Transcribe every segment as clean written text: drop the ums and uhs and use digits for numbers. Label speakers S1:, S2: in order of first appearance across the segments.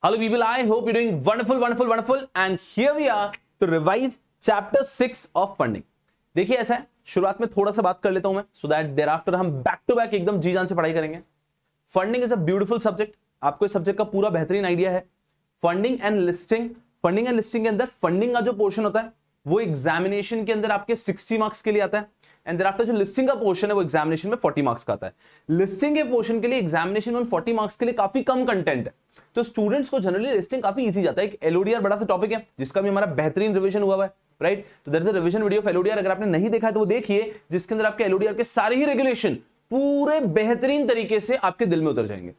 S1: Hello people, I hope you're doing wonderful and here we are to revise chapter 6 of funding. देखिए ऐसा है, शुरुआत में थोड़ा सा बात कर लेता हूं मैं so that thereafter हम बैक टू बैक एकदम जी जान से पढ़ाई करेंगे. Funding is a beautiful subject. आपको इस सब्जेक्ट का पूरा बेहतरीन आइडिया है. फंडिंग एंड लिस्टिंग के अंदर फंडिंग का जो पोर्शन होता है वो एग्जामिनेशन के अंदर आपके 60 मार्क्स के लिए आता है एंड देयरआफ्टर जो लिस्टिंग का पोर्शन है वो एग्जामिनेशन में 40 मार्क्स का आता है. लिस्टिंग के पोर्शन के लिए एग्जामिनेशन में 40 मार्क्स के लिए काफी कम कंटेंट है, तो स्टूडेंट्स को जनरली लिस्टिंग काफी इजी जाता है. एक एलओडीआर बड़ा सा टॉपिक है जिसका भी हमारा बेहतरीन रिवीजन हुआ है, राइट. तो there is a revision video of LODR, अगर आपने नहीं देखा है तो वो देखिए, जिसके अंदर आपके एलओडीआर के सारे ही रेगुलेशन पूरे बेहतरीन तरीके से आपके दिल में उतर जाएंगे.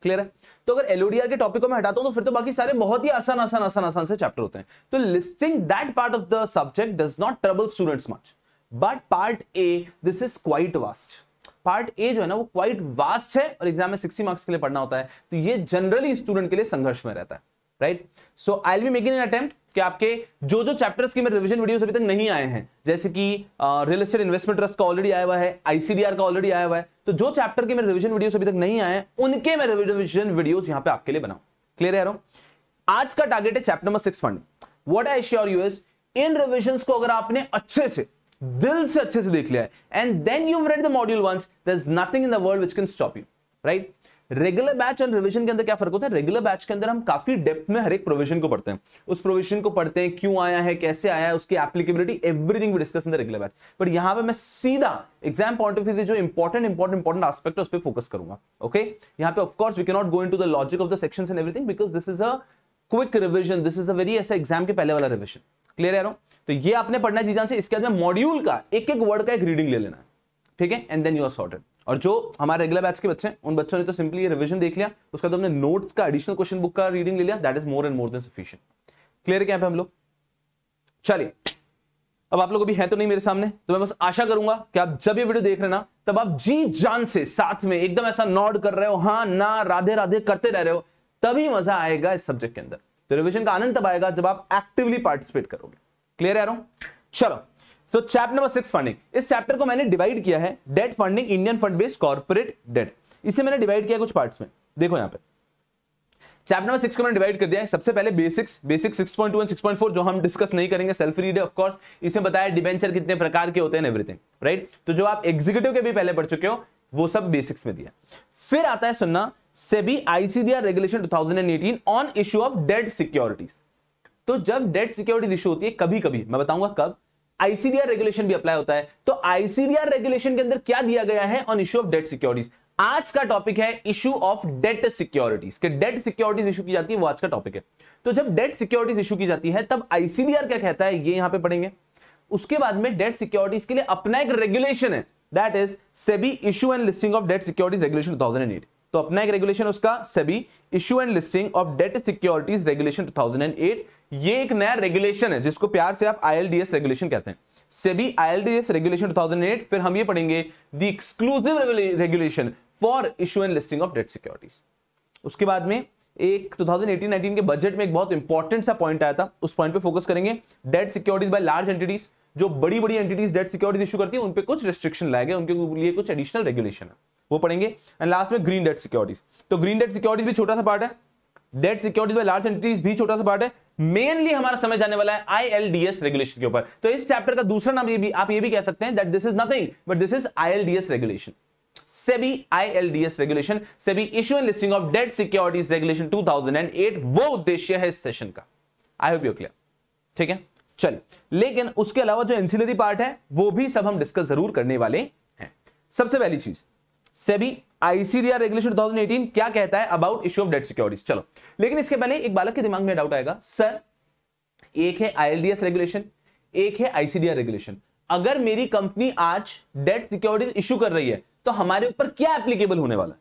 S1: क्लियर है. तो अगर एलओडीआर के टॉपिक को मैं हटाता हूं तो फिर तो बाकी सारे बहुत ही आसान से चैप्टर होते हैं. तो listing that part of the subject does not trouble students much, but part A this is quite vast. Part A जो है ना वो क्वाइट वास्ट है और एग्जाम में 60 मार्क्स के लिए पढ़ना होता है, तो ये जनरली स्टूडेंट के लिए संघर्ष में रहता है, right. So I will be making an attempt कि आपके जो चैप्टर्स की मेरे रिवीजन वीडियोस अभी तक नहीं आए हैं, जैसे कि रियल एस्टेट इन्वेस्टमेंट ट्रस्ट का ऑलरेडी आया हुआ है, आईसीडीआर का ऑलरेडी आया हुआ है, तो जो चैप्टर के मेरे रिवीजन वीडियोस अभी तक नहीं आए हैं उनके मैं रिवीजन वीडियोस यहां पे आपके लिए बनाऊं. क्लियर है यारों. आज का टारगेट है chapter number 6 funding. What I sure you is in revisions को अगर आपने अच्छे से दिल से अच्छे से देख लिया है and then you read the module once, there is nothing in the world which can stop you, right. Regular batch और रिवीजन के अंदर क्या फर्क होता है? रेगुलर बैच के अंदर हम काफी डेप्थ में हर एक प्रोविजन को पढ़ते हैं, उस प्रोविजन को पढ़ते हैं, क्यों आया है, कैसे आया है, उसकी applicability, everything we discuss in the regular batch. But यहां पे मैं सीधा एग्जाम पॉइंट ऑफ व्यू से जो इंपॉर्टेंट एस्पेक्ट है उस पर फोकस करूंगा. ओके. यहां पे of course we can not go into the logic of the sections and everything because this is a quick revision, this is a very ऐसा exam के पहले वाला रिवीजन. क्लियर है यारों. तो ये आपने पढ़ना है जीजान से. इसके बाद में मॉड्यूल का एक एक वर्ड का एक रीडिंग ले लेना है, ठीक है, and then you are sorted. और जो हमारे रेगुलर बैच के बच्चे हैं उन बच्चों ने तो सिंपली ये रिवीजन देख लिया, उसका तो हमने नोट्स का एडिशनल क्वेश्चन बुक का रीडिंग ले लिया, that is more and more than sufficient. Clear है क्या पे हम लोग. चलिए, अब आप लोग भी हैं तो नहीं मेरे सामने, तो मैं बस आशा करूंगा कि आप जब ये वीडियो देख रहे हैं ना तब आप जी जान से साथ में एकदम ऐसा नॉड कर रहे हो, हाँ ना राधे राधे करते रह रहे हो, तभी मजा आएगा इस सब्जेक्ट के अंदर. तो रिवीजन का आनंद तब आएगा जब आप एक्टिवली पार्टिसिपेट करोगे. क्लियर है यारों. चलो, तो चैप्टर नंबर 6 फंडिंग. इस चैप्टर को मैंने डिवाइड किया है debt funding, Indian fund based corporate debt. इसे मैंने डिवाइड किया कुछ पार्ट्स में. देखो यहां पे चैप्टर नंबर 6 को मैंने डिवाइड कर दिया है. सबसे पहले बेसिक 6.2 एंड 6.4 जो हम डिस्कस नहीं करेंगे, सेल्फ रीड है ऑफ कोर्स. इसमें बताया डिबेंचर कितने प्रकार के होते हैं एवरीथिंग, राइट. तो जो आप एग्जीक्यूटिव के भी पहले पढ़ चुके हो वो सब बेसिक्स में दिया. फिर आता है सुनना SEBI ICDR regulation 2018 on issue of debt securities. तो जब डेट सिक्योरिटीज इशू होती है, कभी कभी मैं बताऊंगा कब, आईसीडीआर रेगुलेशन भी अप्लाई होता है. तो आईसीडीआर रेगुलेशन के अंदर क्या दिया गया है on issue of debt securities. आज का टॉपिक है इशू ऑफ डेट सिक्योरिटीज के डेट सिक्योरिटीज इशू की जाती है, वो आज का टॉपिक है. तो जब डेट सिक्योरिटीज इशू की जाती है तब आईसीडीआर क्या कहता है ये यहां पे पढ़ेंगे. उसके बाद में डेट सिक्योरिटीज के लिए अपना एक रेगुलेशन है, that is SEBI issue and listing of debt securities regulation 2008. तो अपना एक रेगुलेशन उसका SEBI issue and listing of debt securities regulation 2008. ये एक नया रेगुलेशन है जिसको प्यार से आप आईएलडीएस रेगुलेशन कहते हैं, सेबी आईएलडीएस रेगुलेशन 2008. फिर हम ये पढ़ेंगे the exclusive regulation for issue and listing of debt securities. उसके बाद में एक 2018-19 के बजट में एक बहुत इंपॉर्टेंट सा पॉइंट आया था, उस पॉइंट पे फोकस करेंगे. Date securities by large entities, जो बड़ी बड़ी एंटिटीज डेट सिक्योरिटीज इशू करती है उन पे कुछ रिस्ट्रिक्शन लाए गए, उनके लिए कुछ एडिशनल रेगुलेशन है, वो पढ़ेंगे. एंड लास्ट में ग्रीन डेट सिक्योरिटीज. तो ग्रीन डेट सिक्योरिटीज भी छोटा सा पार्ट है, date securities by large entities भी छोटा सा पार्ट है. मेनली हमारा समझ जाने वाला है आईएलडीएस रेगुलेशन के ऊपर. तो इस चैप्टर का दूसरा नाम ये भी आप ये भी कह सकते हैं that this is nothing but this is ILDS regulation. SEBI ILDS regulation, SEBI issue and listing of debt securities regulation 2008, वो उद्देश्य है इस सेशन का. I hope you clear. ठीक है. चलिए, लेकिन उसके अलावा जो एंसिलरी पार्ट है वो भी सब हम डिस्कस जरूर करने वाले हैं. सबसे पहली चीज, सेबी आईसीडीआर रेगुलेशन 2018 क्या कहता है about issue of debt securities. चलो, लेकिन इसके पहले एक बालक के दिमाग में डाउट आएगा, सर एक है आईएलडीएस रेगुलेशन, एक है आईसीडीआर रेगुलेशन. अगर मेरी कंपनी आज डेट सिक्योरिटीज इशू कर रही है तो हमारे ऊपर क्या एप्लीकेबल होने वाला है?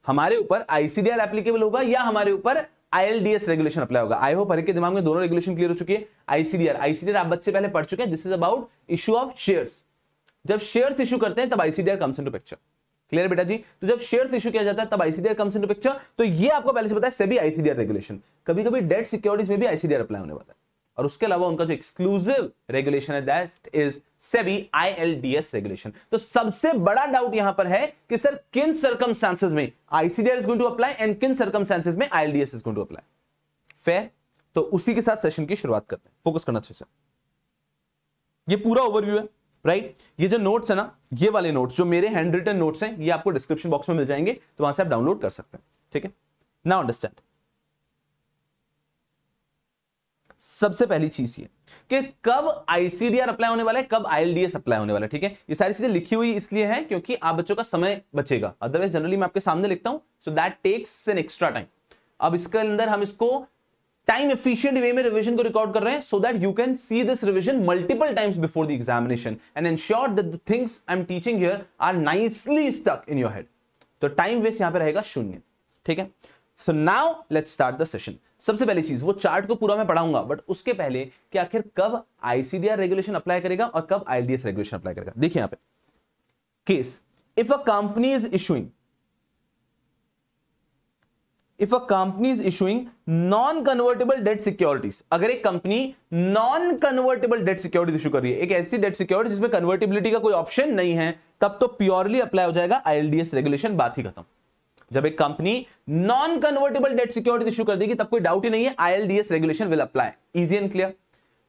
S1: हमारे ऊपर आईसीडीआर एप्लीकेबल होगा या हमारे ऊपर आईएलडीएस रेगुलेशन अप्लाई होगा? आई होप हर एक के दिमाग में दोनों रेगुलेशन क्लियर हो चुकी है. आईसीडीआर आप बच्चे पहले पढ़ चुके हैं, this is about issue of shares. जब शेयर्स इशू करते हैं तब ICDR comes into picture. Clear बेटा जी. तो जब शेयर्स इशू किया जाता है तब आईसीडीआर कम्स इनटू पिक्चर. तो ये आपको पहले से पता है सेबी आईसीडीआर रेगुलेशन. कभी कभी डेट सिक्योरिटीज में भी आईसीडीआर अप्लाई होने वाला है. और उसके अलावा उनका जो एक्सक्लूसिव रेगुलेशन है that is SEBI ILDS regulation. तो सबसे बड़ा डाउट यहां पर है कि सर किन सर्कमस्टेंसेस में ICDR is going to apply and किन सर्कमस्टेंसेस में ILDS is going to apply. Fair? तो उसी के साथ सेशन की शुरुआत करते हैं, फोकस करना अच्छे से। ये पूरा ओवरव्यू है, राइट? ये जो नोट्स है ना, ये वाले नोट्स जो मेरे हैंड रिटन नोट्स हैं, ये आपको डिस्क्रिप्शन बॉक्स में मिल जाएंगे, तो वहां से आप डाउनलोड कर सकते हैं, ठीक है? नाउ अंडरस्टैंड, सबसे पहली चीज ये कि कब आईसीडीआर अप्लाई होने वाला है, कब आईएलडीएस अप्लाई होने वाला है, ठीक है? ये सारी चीजें लिखी हुई इसलिए है क्योंकि आप बच्चों का समय बचेगा, अदरवाइज जनरली मैं आपके सामने लिखता हूं, so that takes an extra time. अब इसके अंदर हम इसको टाइम एफिशिएंट वे में रिवीजन को रिकॉर्ड कर रहे हैं, so that you can see this revision multiple times before the examination and ensure that the things I am teaching here are nicely stuck in your head. तो time waste यहां पे रहेगा शून्य, ठीक है? So now let's start the session. सबसे पहली चीज, वो चार्ट को पूरा मैं पढ़ाऊंगा, बट उसके पहले कि आखिर कब आईसीडीआर रेगुलेशन अप्लाई करेगा और कब आईएलडीएस रेगुलेशन अप्लाई करेगा। देखिए यहां पे case, if a company is issuing non convertible debt securities, अगर एक company non convertible debt securities issue कर रही है, एक ऐसी डेट सिक्योरिटी जिसमें कन्वर्टेबिलिटी का कोई ऑप्शन नहीं है, तब तो प्योरली अप्लाई हो जाएगा आईएलडीएस रेगुलेशन, बात ही खत्म। जब एक company non convertible debt security issue कर देगी, तब कोई डाउट ही नहीं है, ILDS regulation will apply, easy and clear.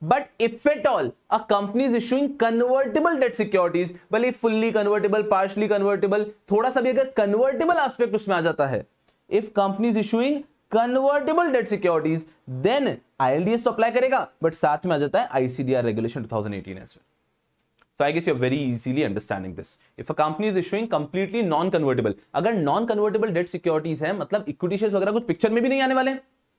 S1: But if at all a company is issuing convertible debt securities, भले फुल्ली कन्वर्टेबल, पार्शली कन्वर्टेबल, थोड़ा सा भी अगर कन्वर्टेबल एस्पेक्ट उसमें आ जाता है, if company is issuing convertible debt securities, then ILDS तो अप्लाई करेगा, बट साथ में आ जाता है ICDR regulation 2018 as well. So I guess you're very easily understanding this. If a company is issuing completely non-convertible, अगर non-convertible debt securities है, मतलब इक्विटी शेयर्स वगैरह कुछ पिक्चर में भी नहीं आने वाले,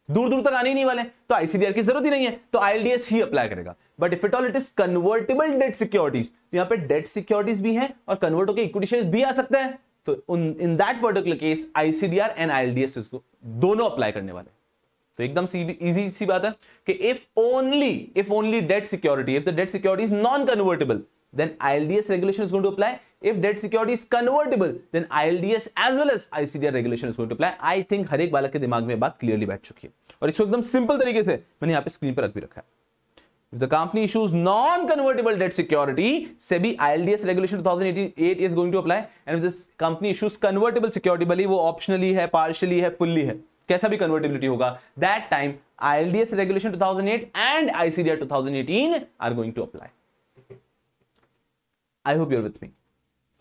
S1: दूर दूर तक आने ही नहीं वाले, तो आईसीडीआर की जरूरत ही नहीं है, तो आईएलडीएस ही अप्लाई करेगा। But if it all it is convertible debt securities, तो यहाँ पे डेट सिक्योरिटीज भी हैं और कन्वर्ट होकर इक्विटी शेयर्स भी आ सकते हैं, तो in that particular case ICDR and ILDS इसको दोनों अप्लाई करने वाले। तो एकदम इजी सी बात है कि if only debt security, if the debt security is non convertible, then ILDS regulation is going to apply. If debt security is convertible, then ILDS as well as ICDR regulation is going to apply. I think हर एक बालक के दिमाग में बात clearly बैठ चुकी है और इसको एकदम सिंपल तरीके से मैंने यहाँ पे स्क्रीन पर रख भी रखा है। If the company issues non-convertible debt security, SEBI ILDS regulation 2018 is going to apply. And if this company issues convertible security, भले वो optionally है, partially है, fully है, कैसा भी convertibility होगा, that time ILDS regulation 2008 and ICDR 2018 are going to apply. I hope you're with me.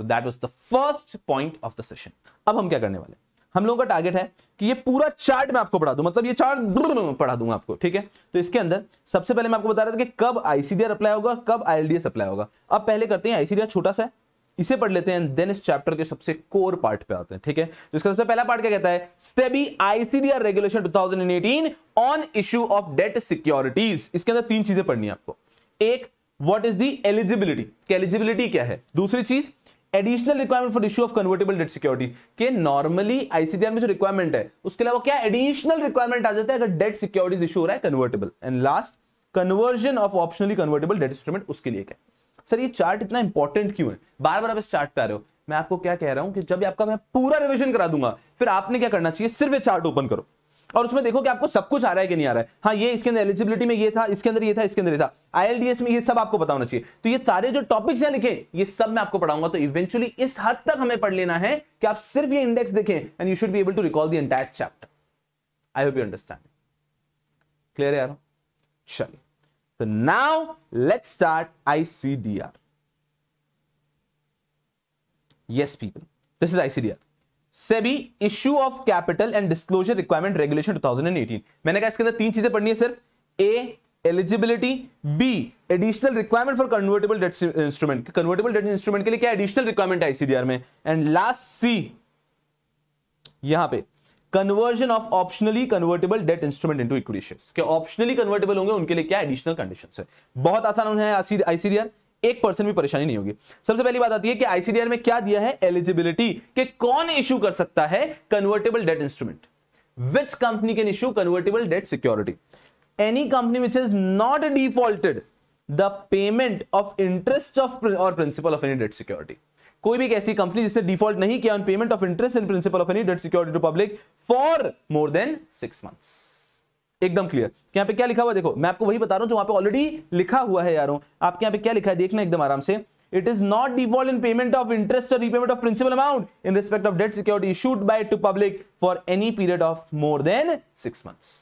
S1: So that was the first point of the session. अब हम क्या करने वाले, हम लोगों का टारगेट है कि ये पूरा चार्ट मैं आपको पढ़ा दूं, मतलब ये चार्ट पढ़ा दूंगा आपको, ठीक है? तो इसके अंदर सबसे पहले मैं आपको बता रहा था कि कब आईसीडीआर अप्लाई होगा, कब आईएलडीएस अप्लाई होगा। अब पहले करते हैं, आईसीडीआर छोटा सा है, इसे पढ़ लेते हैं, देन इस चैप्टर के सबसे कोर पार्ट पे आते हैं, ठीक है? तो इसका सबसे पहला पार्ट क्या कहता है, SEBI ICDR regulation 2018 on issue of debt securities. इसके अंदर तीन चीजें पढ़नी है आपको। एक, व्हाट इज द एलिजिबिलिटी, कि एलिजिबिलिटी क्या है। दूसरी चीज, additional requirement for issue of convertible debt security, के नॉर्मली आईसीडीआर में जो रिक्वायरमेंट है उसके अलावा क्या एडिशनल रिक्वायरमेंट आ जाता है अगर डेट सिक्योरिटीज इशू हो रहा है convertible. And last, conversion of optionally convertible debt instrument, उसके लिए क्या। सर ये चार्ट इतना इंपॉर्टेंट क्यों है, बार बार आप इस चार्ट पे आ रहे हो? मैं आपको क्या कह रहा हूं कि जब आपका मैं पूरा रिविजन करा दूंगा, फिर आपने क्या करना चाहिए, सिर्फ ये चार्ट ओपन करो और उसमें देखो कि आपको सब कुछ आ रहा है कि नहीं आ रहा है। हाँ, ये इसके अंदर एलिजिबिलिटी में ये था, इसके अंदर ये था, इसके अंदर ये था, आईएलडीएस में ये सब आपको पता होना चाहिए। तो ये सारे जो टॉपिक्स हैं लिखे, ये सब मैं आपको पढ़ाऊंगा। तो इवेंचुअली इस हद तक हमें पढ़ लेना है कि आप सिर्फ ये इंडेक्स देखें and you should be able to recall the entire chapter. I hope you understand. Clear है यार? चलिए, तो now let's start ICDR. Yes people, this is ICDR, SEBI issue of capital and disclosure requirement regulation 2018। मैंने कहा इसके अंदर तीन चीजें पढ़नी है सिर्फ, A eligibility, B additional requirement for convertible debt instrument, convertible debt instrument के लिए क्या एडिशनल रिक्वायरमेंट है आईसीडीआर में, एंड लास्ट सी यहां पे conversion of optionally convertible debt instrument into equity shares, के ऑप्शनली कन्वर्टेबल होंगे उनके लिए क्या एडिशनल कंडीशंस है। बहुत आसान है आईसीडीआर, 1% भी परेशानी नहीं होगी। सबसे पहली बात आती है कि आईसीडीआर में क्या दिया है, एलिजिबिलिटी, कि कौन इश्यू कर सकता है convertible debt instrument, which company can issue convertible debt security, any company which is not defaulted the payment of interest of और principal of any debt security. कोई भी एक ऐसी कंपनी जिसने डिफॉल्ट नहीं किया on payment of interest and principal of any debt security to public for more than 6 months। एकदम clear. यहां पे क्या लिखा हुआ देखो, मैं आपको वही बता रहा हूं जो वहां पे ऑलरेडी लिखा हुआ है यारों। आपके यहां पे क्या लिखा है देखना एकदम आराम से, it is not default in payment of interest और repayment of principal amount in respect of debt security issued by to public for any period of more than 6 months।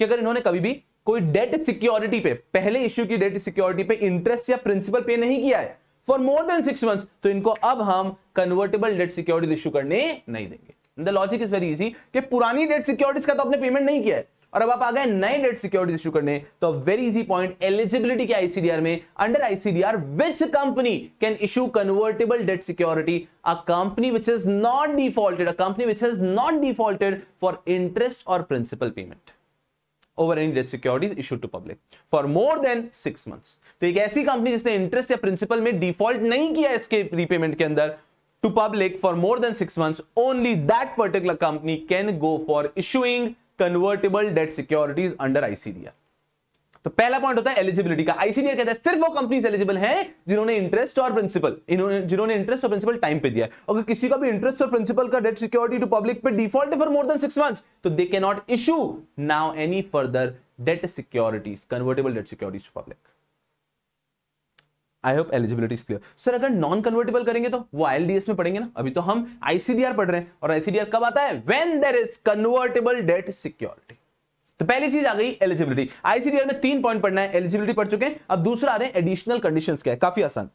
S1: कि अगर इन्होंने कभी भी कोई डेट सिक्योरिटी पे, पहले इश्यू की डेट सिक्योरिटी पे इंटरेस्ट या प्रिंसिपल पे नहीं किया है फॉर मोर देन 6 मंथ्स, तो इनको अब हम कन्वर्टेबल डेट सिक्योरिटी इश्यू करने नहीं देंगे। The logic is very easy कि पुरानी डेट सिक्योरिटीज का तो आपने पेमेंट नहीं किया है और अब आप आ गए नए डेट सिक्योरिटी इश्यू करने, तो वेरी इजी पॉइंट, एलिजिबिलिटी के आईसीडीआर में, under ICDR which company can issue convertible debt security? A company which is not defaulted, a company which has not defaulted for interest और principal payment over any debt securities issued to public for more than 6 months. तो एक ऐसी company जिसने interest या principal में default नहीं किया इसके रीपेमेंट के अंदर to public for more than 6 months, only that particular company can go for issuing convertible debt securities under ICDR. तो पहला पॉइंट होता है एलिजिबिलिटी का। आईसीडीआर कहता है सिर्फ वो कंपनीज एलिजिबल हैं जिन्होंने इंटरेस्ट और प्रिंसिपल, जिन्होंने इंटरेस्ट और प्रिंसिपल टाइम पे दिया है। अगर किसी का भी इंटरेस्ट और प्रिंसिपल का डेट सिक्योरिटी टू पब्लिक पे डिफॉल्ट है फॉर मोर देन 6 मंथ्स, तो they can not issue now any further debt securities, convertible debt securities to public. I hope eligibility is clear. Sir अगर non convertible करेंगे तो वो आईएलडीएस में पढ़ेंगे ना, अभी तो हम आईसीडीआर पढ़ रहे हैं और आईसीडीआर कब आता है? When there is convertible debt security. तो पहली चीज आ गई एलिजिबिलिटी। आईसीडीआर में 3 पॉइंट पढ़ना है, एलिजिबिलिटी पढ़ चुके हैं, अब दूसरा आ रहे हैं एडिशनल कंडीशंस। क्या है? काफी आसान।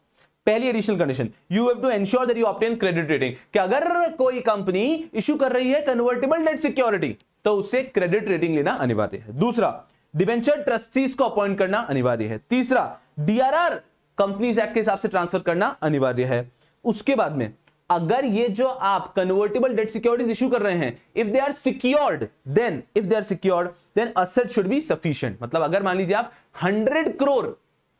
S1: पहली additional condition, you have to ensure that you obtain credit rating, कि अगर कोई कंपनी इशू कर रही है कन्वर्टेबल डेट सिक्योरिटी तो उससे क्रेडिट रेटिंग लेना अनिवार्य है। दूसरा, डिबेंचर ट्रस्टीज को अपॉइंट करना अनिवार्य है। तीसरा, डीआरआर कंपनीज एक्ट के हिसाब से ट्रांसफर करना अनिवार्य है। उसके बाद में अगर ये जो आप कन्वर्टेबल डेट सिक्योरिटीज इशू कर रहे हैं, if they are secured then asset should be sufficient. मतलब अगर मान लीजिए आप 100 करोड़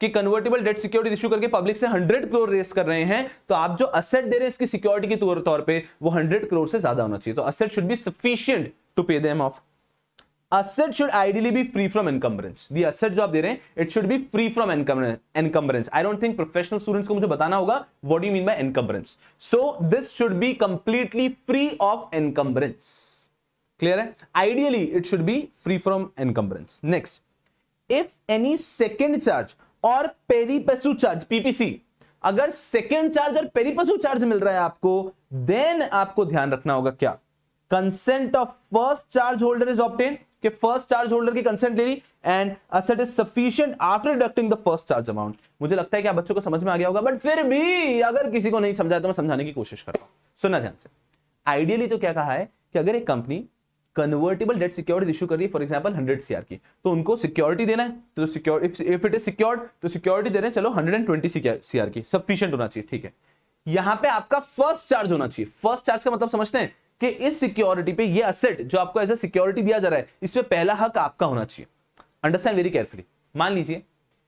S1: की कन्वर्टेबल डेट सिक्योरिटी इशू करके पब्लिक से 100 करोड़ रेस कर रहे हैं, तो आप जो असेट दे रहे हैं इसकी सिक्योरिटी के तौर पे वो 100 करोड़ से ज्यादा होना चाहिए। तो asset should be sufficient to pay them off. Asset should ideally be free from encumbrance. The asset जो आप दे रहे हैं, it should be free from encumbrance. I don't think professional students को मुझे बताना होगा what do you mean by encumbrance. So this should be completely free of encumbrance. Clear है? Ideally it should be free from encumbrance. Next, if any second charge or peri passu charge अगर second charge और peri passu charge मिल रहा है आपको, then आपको ध्यान रखना होगा क्या? Consent of first charge holder is obtained, कि फर्स्ट चार्ज होल्डर की कंसेंट ले ली, and asset is sufficient after deducting the first charge amount. मुझे लगता है कि आप बच्चों को समझ में आ गया होगा, बट फिर भी अगर किसी को नहीं समझाया तो मैं समझाने की कोशिश करता हूं। सुनना ध्यान से। आइडियली तो क्या कहा है कि अगर एक company convertible debt security issue कर रही है, फॉर एग्जांपल 100 सीआर की, तो उनको सिक्योरिटी देना है, तो इफ इट इज सिक्योर्ड तो सिक्योरिटी दे रहे हैं, चलो 120 सीआर की, सफिशिएंट होना चाहिए, ठीक है। यहां पे आपका फर्स्ट चार्ज होना चाहिए। फर्स्ट चार्ज का मतलब समझते हैं कि इस सिक्योरिटी पे, ये असेट जो आपको एज ए सिक्योरिटी दिया जा रहा है, इस पे पहला हक आपका होना चाहिए। Understand very carefully. मान लीजिए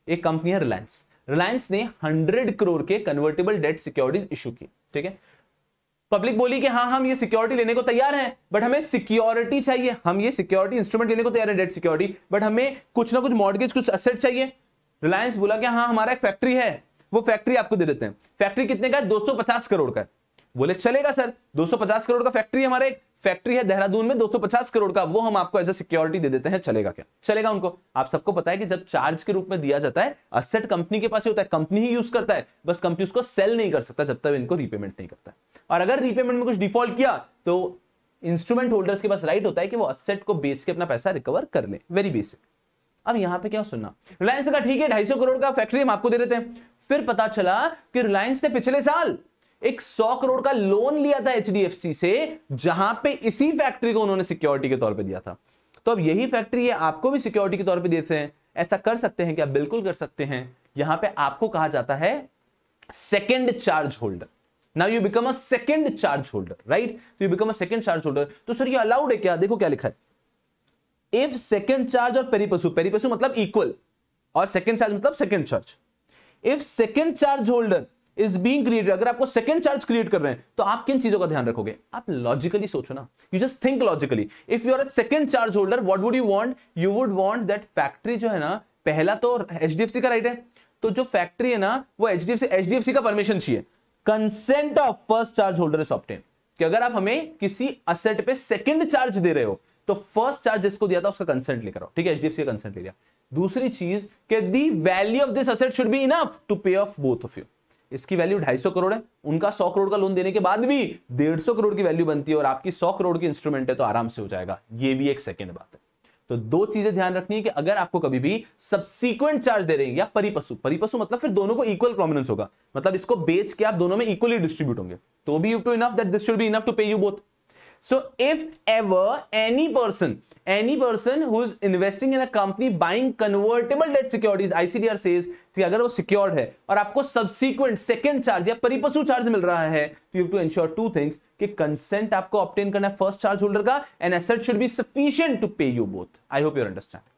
S1: एक कंपनी है रिलायंस, रिलायंस ने 100 करोड़ के कन्वर्टेबल डेट सिक्योरिटीज इशू की, ठीक है। पब्लिक बोली कि हाँ हम ये सिक्योरिटी लेने को तैयार हैं, बट हमें सिक्योरिटी चाहिए, हम ये सिक्योरिटी इंस्ट्रूमेंट लेने को तैयार है, डेट सिक्योरिटी, बट हमें कुछ ना कुछ मॉर्गेज, कुछ एसेट चाहिए। रिलायंस बोला कि हाँ हमारा एक फैक्ट्री है, वो फैक्ट्री आपको दे देते हैं। फैक्ट्री कितने का है? 250 करोड़ का है। बोले चलेगा सर, 250 करोड़ का फैक्ट्री है, हमारे फैक्ट्री है देहरादून में 250 करोड़ का, वो हम आपको एज ए सिक्योरिटी दे देते हैं, चलेगा क्या? चलेगा उनको। आप सबको पता है कि जब चार्ज के रूप में दिया जाता है, असेट कंपनी के पास ही होता है, कंपनी ही यूज करता है, बस कंपनी उसको सेल नहीं कर सकता जब तक इनको रीपेमेंट नहीं करता है। और अगर रीपेमेंट में कुछ डिफॉल्ट किया तो इंस्ट्रूमेंट होल्डर्स के पास राइट होता है कि वो असेट को बेच के अपना पैसा रिकवर कर ले। Very basic. अब यहां पे क्या सुनना, रिलायंस ने कहा ठीक है 250 करोड़ का फैक्ट्री हम आपको दे देते हैं। फिर पता चला कि रिलायंस ने पिछले साल एक 100 करोड़ का लोन लिया था एचडीएफसी से, जहां पे इसी फैक्ट्री को उन्होंने सिक्योरिटी के तौर पे दिया था। तो अब यही फैक्ट्री है, आपको भी सिक्योरिटी के तौर पे देते हैं। ऐसा कर सकते हैं क्या? बिल्कुल कर सकते हैं। यहां पे आपको कहा जाता है second charge holder. Now you become a second charge holder, right? तो you become a second charge holder. तो सर ये अलाउड है क्या? देखो क्या लिखा है, इफ सेकंड चार्ज और पेरीपसु मतलब इक्वल, और सेकंड चार्ज मतलब second charge. If second charge holder is being created, अगर आपको सेकंड चार्ज क्रिएट कर रहे हैं तो आप किन चीजों का ध्यान रखोगे? आप लॉजिकली सोचो ना, you just think logically. If you are a second charge holder, what would you want? You would want that factory जो है ना, पहला तो एचडीएफसी का राइट है, तो जो फैक्ट्री है ना वो एचडीएफसी का परमिशन चाहिए। Consent of first charge holder is obtain, कि अगर आप हमें किसी असेट पे सेकंड चार्ज दे रहे हो तो फर्स्ट चार्ज जिसको दिया था उसका कंसेंट लेकर आओ, ठीक है? एचडीएफसी का कंसेंट ले लिया। दूसरी चीज कि the value of this asset should be enough to pay off both of you. इसकी वैल्यू 250 करोड़ है, उनका 100 करोड़ का लोन देने के बाद भी 150 करोड़ की वैल्यू बनती है, और आपकी 100 करोड़ की इंस्ट्रूमेंट है तो आराम से हो जाएगा। ये भी एक सेकंड बात है। तो दो चीजें ध्यान रखनी है कि अगर आपको कभी भी सब्सीक्वेंट चार्ज दे रहे हैं या परिपशु, परिपशु मतलब फिर दोनों को इक्वल प्रोमिनेंस होगा, मतलब इसको बेच के आप दोनों में इक्वली डिस्ट्रीब्यूट होंगे, तो भी you two enough that this should be enough to pay you both. So if ever any person who is investing in a company buying convertible debt securities, ICDR says कि अगर वो secured है और आपको subsequent second charge या परिपशु charge मिल रहा है, तो you have to ensure two things कि consent आपको obtain करना है first charge holder का, and asset should be sufficient to pay you both. I hope you understand.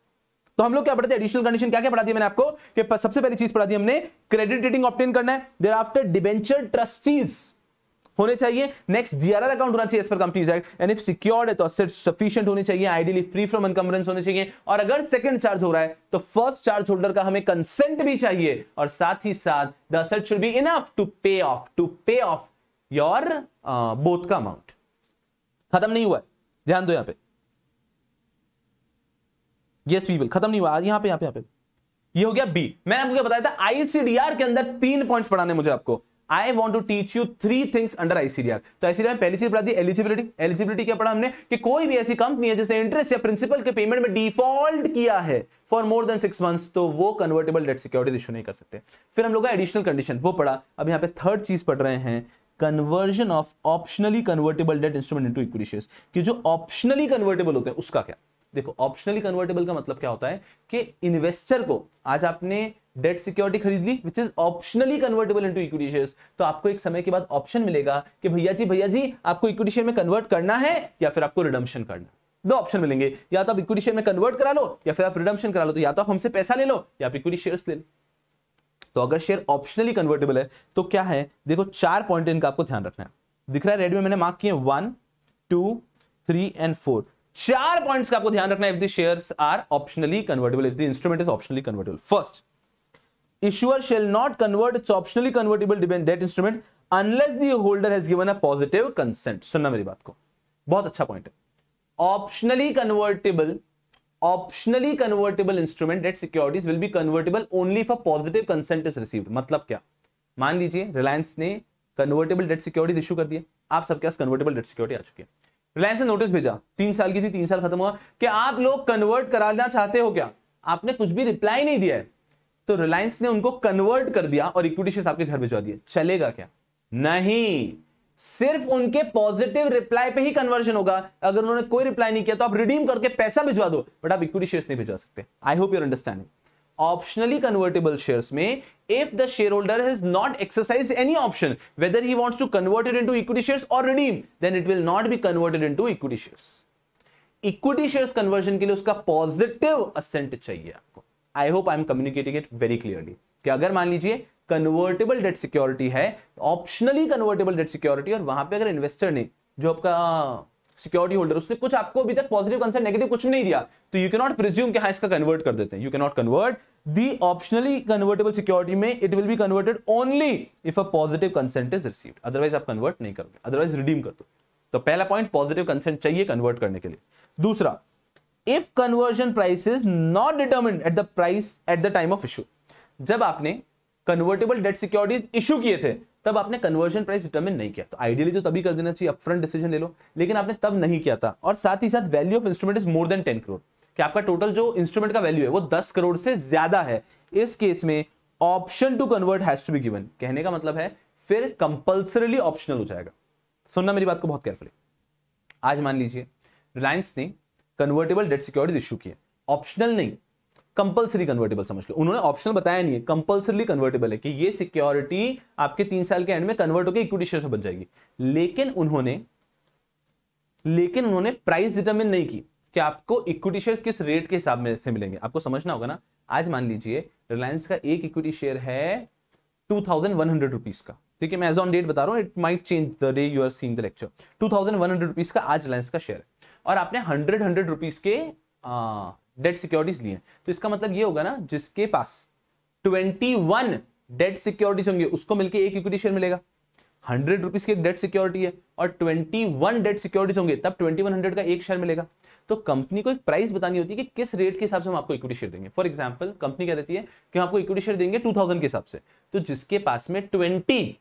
S1: तो हम लोग क्या पढ़ते हैं, एडिशनल कंडीशन क्या क्या पढ़ा दिया मैंने आपको, कि सबसे पहली चीज पढ़ा दी हमने, क्रेडिट रेटिंग ऑब्टेन करना है, देयर आफ्टर डिबेंचर ट्रस्टीज होने चाहिए, नेक्स्ट जीआरआर अकाउंट होना चाहिए as per companies act, and if secured है तो असेट सफिशिएंट होने चाहिए, आइडियली फ्री फ्रॉम एनकम्बरेंस होने चाहिए, और अगर सेकंड चार्ज हो रहा है तो फर्स्ट चार्ज होल्डर का हमें कंसेंट भी चाहिए, और साथ ही साथ the asset should be enough to pay off your both का अमाउंट. खत्म नहीं हुआ है, ध्यान दो यहां पे, यस पीपल, खत्म नहीं हुआ, यहां पे ये हो गया बी. मैंने आपको क्या बताया था, आईसीडीआर के अंदर 3 पॉइंट्स पढ़ाने मुझे आपको. I want to teach you 3 things under ICDR. तो ICDR में पहली चीज पढ़ा दी एलिजिबिलिटी क्या पढ़ा हमने, कि कोई भी ऐसी कंपनी है जिसने इंटरेस्ट या प्रिंसिपल के पेमेंट में डिफॉल्ट किया है फॉर मोर देन 6 मंथ्स, तो वो कन्वर्टेबल डेट सिक्योरिटीज इशू नहीं कर सकते. फिर हम लोग का एडिशनल कंडीशन वो पढ़ा. अब यहाँ पे थर्ड चीज पढ़ रहे हैं, conversion of optionally convertible debt instrument into equity shares, कि जो ऑप्शनली कन्वर्टेबल होते हैं उसका क्या. देखो ऑप्शनली कन्वर्टेबल का मतलब क्या होता है कि इन्वेस्टर को, आज आपने डेट सिक्योरिटी खरीद ली which is optionally convertible into equity shares, तो आपको एक समय के बाद ऑप्शन मिलेगा कि भैया जी आपको इक्विटी शेयर में कन्वर्ट करना है या फिर आपको रिडम्पशन करना है. 2 ऑप्शन मिलेंगे, या तो आप इक्विटी शेयर में कन्वर्ट करा लो या फिर आप रिडम्पशन करा लो. तो या तो आप हमसे पैसा ले लो या आप इक्विटी शेयर्स ले लो. तो अगर शेयर ऑप्शनली कन्वर्टेबल है तो क्या है, देखो 4 पॉइंट इनका आपको ध्यान रखना है. दिख रहा है रेड में मैंने मार्क किए 1, 2, 3 एंड 4. 4 पॉइंट्स का आपको ध्यान रखना है if the shares are optionally convertible, if the instrument is optionally convertible. First, issuer shall not convert its optionally convertible debt instrument unless the holder has given a positive consent. सुनना मेरी बात को, बहुत अच्छा पॉइंट है. Optionally convertible instrument date securities will be convertible only if a positive consent is received. मतलब क्या, मान लीजिए रिलायंस ने कन्वर्टेबल डेट सिक्योरिटीज इशू कर दिया, आप सबके पास कन्वर्टेबल डेट सिक्योरिटी आ चुकी है, रिलायंस ने नोटिस भेजा 3 साल की थी, 3 साल खत्म हुआ, कि आप लोग कन्वर्ट कराना चाहते हो क्या. आपने कुछ भी रिप्लाई नहीं दिया है, तो रिलायंस ने उनको कन्वर्ट कर दिया और इक्विटी शेयर्स आपके घर भिजवा दिए. चलेगा क्या, नहीं, सिर्फ उनके पॉजिटिव रिप्लाई पे ही कन्वर्जन होगा. अगर उन्होंने कोई रिप्लाई नहीं किया तो आप रिडीम करके पैसा भिजवा दो, बट आप इक्विटी शेयर्स नहीं भिजवा सकते. I hope your understanding. Optionally convertible shares में if the share holder has not exercise any option whether he wants to convert it into equity shares और redeem, then it will not be converted into equity shares. Equity shares conversion के लिए उसका positive assent चाहिए आपको. I hope I am communicating it very clearly कि अगर मान लीजिए कन्वर्टेबल डेट सिक्योरिटी है, ऑप्शनली कन्वर्टेबल डेट सिक्योरिटी, और वहां पे अगर इन्वेस्टर ने, जो आपका सिक्योरिटी होल्डर, उसने कुछ आपको अभी तक पॉजिटिव कंसेंट नेगेटिव कुछ नहीं दिया, तो यू कैन नॉट प्रिज्यूम कि हाँ इसका कन्वर्ट कर देते हैं. You can not convert the optionally convertible security में, it will be converted only if a positive consent is received, otherwise आप कन्वर्ट नहीं करोगे, अदरवाइज रिडीम कर दो. तो पहला पॉइंट, पॉजिटिव कंसेंट चाहिए कन्वर्ट करने के लिए. दूसरा, if conversion price is not determined at the price at the time of issue, जब आपने कन्वर्टेबल डेट सिक्योरिटीज इशू किए थे तब आपने कन्वर्जन प्राइस डिटरमिन नहीं किया, तो आइडियली तो तभी कर देना चाहिए, अपफ्रंट डिसीजन ले लो, लेकिन आपने तब नहीं किया था. और साथ ही साथ value of instrument is more than 10 crore, कि आपका टोटल जो इंस्ट्रूमेंट का वैल्यू है वो 10 करोड़ से ज्यादा है. इस केस में option to convert has to be given. कहने का मतलब है फिर कंपल्सरीली ऑप्शनल हो जाएगा. सुनना मेरी बात को बहुत केयरफुली. आज मान लीजिए रिलायंस ने कन्वर्टेबल डेट सिक्योरिटीज इशू किए, ऑप्शनल नहीं, कंपल्सरी कन्वर्टेबल समझ लो. उन्होंने ऑप्शनल बताया नहीं है, कंपल्सरी कन्वर्टेबल है कि ये सिक्योरिटी आपके 3 साल के एंड में कन्वर्ट होकर इक्विटी शेयर में बन जाएगी. लेकिन उन्होंने प्राइस डिटरमिन नहीं की कि आपको इक्विटी शेयर किस रेट के हिसाब में से मिलेंगे. आपको समझना होगा ना. आज मान लीजिए रिलायंस का एक इक्विटी शेयर है 2100 रुपीज का, ठीक है, मैं एज ऑन डेट बता रहा हूं, it might change the day you are seeing the lecture. 2100 rupees का आज रिलायंस का शेयर है, और आपने 100 रुपीज के डेट सिक्योरिटीज लिए, तो इसका मतलब ये होगा ना, जिसके पास 21 डेट सिक्योरिटीज होंगे उसको मिलके एक इक्विटी शेयर मिलेगा. 100 रुपीज की डेट सिक्योरिटी है और 21 डेट सिक्योरिटीज होंगे, तब 2100 का एक शेयर मिलेगा. तो कंपनी को एक प्राइस बतानी होती है कि किस रेट के हिसाब से हम आपको इक्विटी शेयर देंगे. फॉर एग्जांपल कंपनी कह देती है कि हम आपको इक्विटी शेयर देंगे 2000 के हिसाब से, तो जिसके पास में 20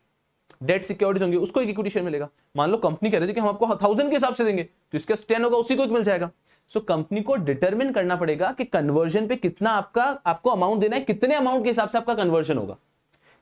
S1: डेट सिक्योरिटीज होंगे उसको एक इक्विटी शेयर मिलेगा. मान लो कंपनी कह रही थी कि हम आपको 1000 के हिसाब से देंगे, तो इसका 10 होगा उसी को एक मिल जाएगा. सो कंपनी को डिटरमिन करना पड़ेगा कि कन्वर्जन पे कितना आपको अमाउंट देना है, कितने अमाउंट के हिसाब से आपका कन्वर्जन होगा,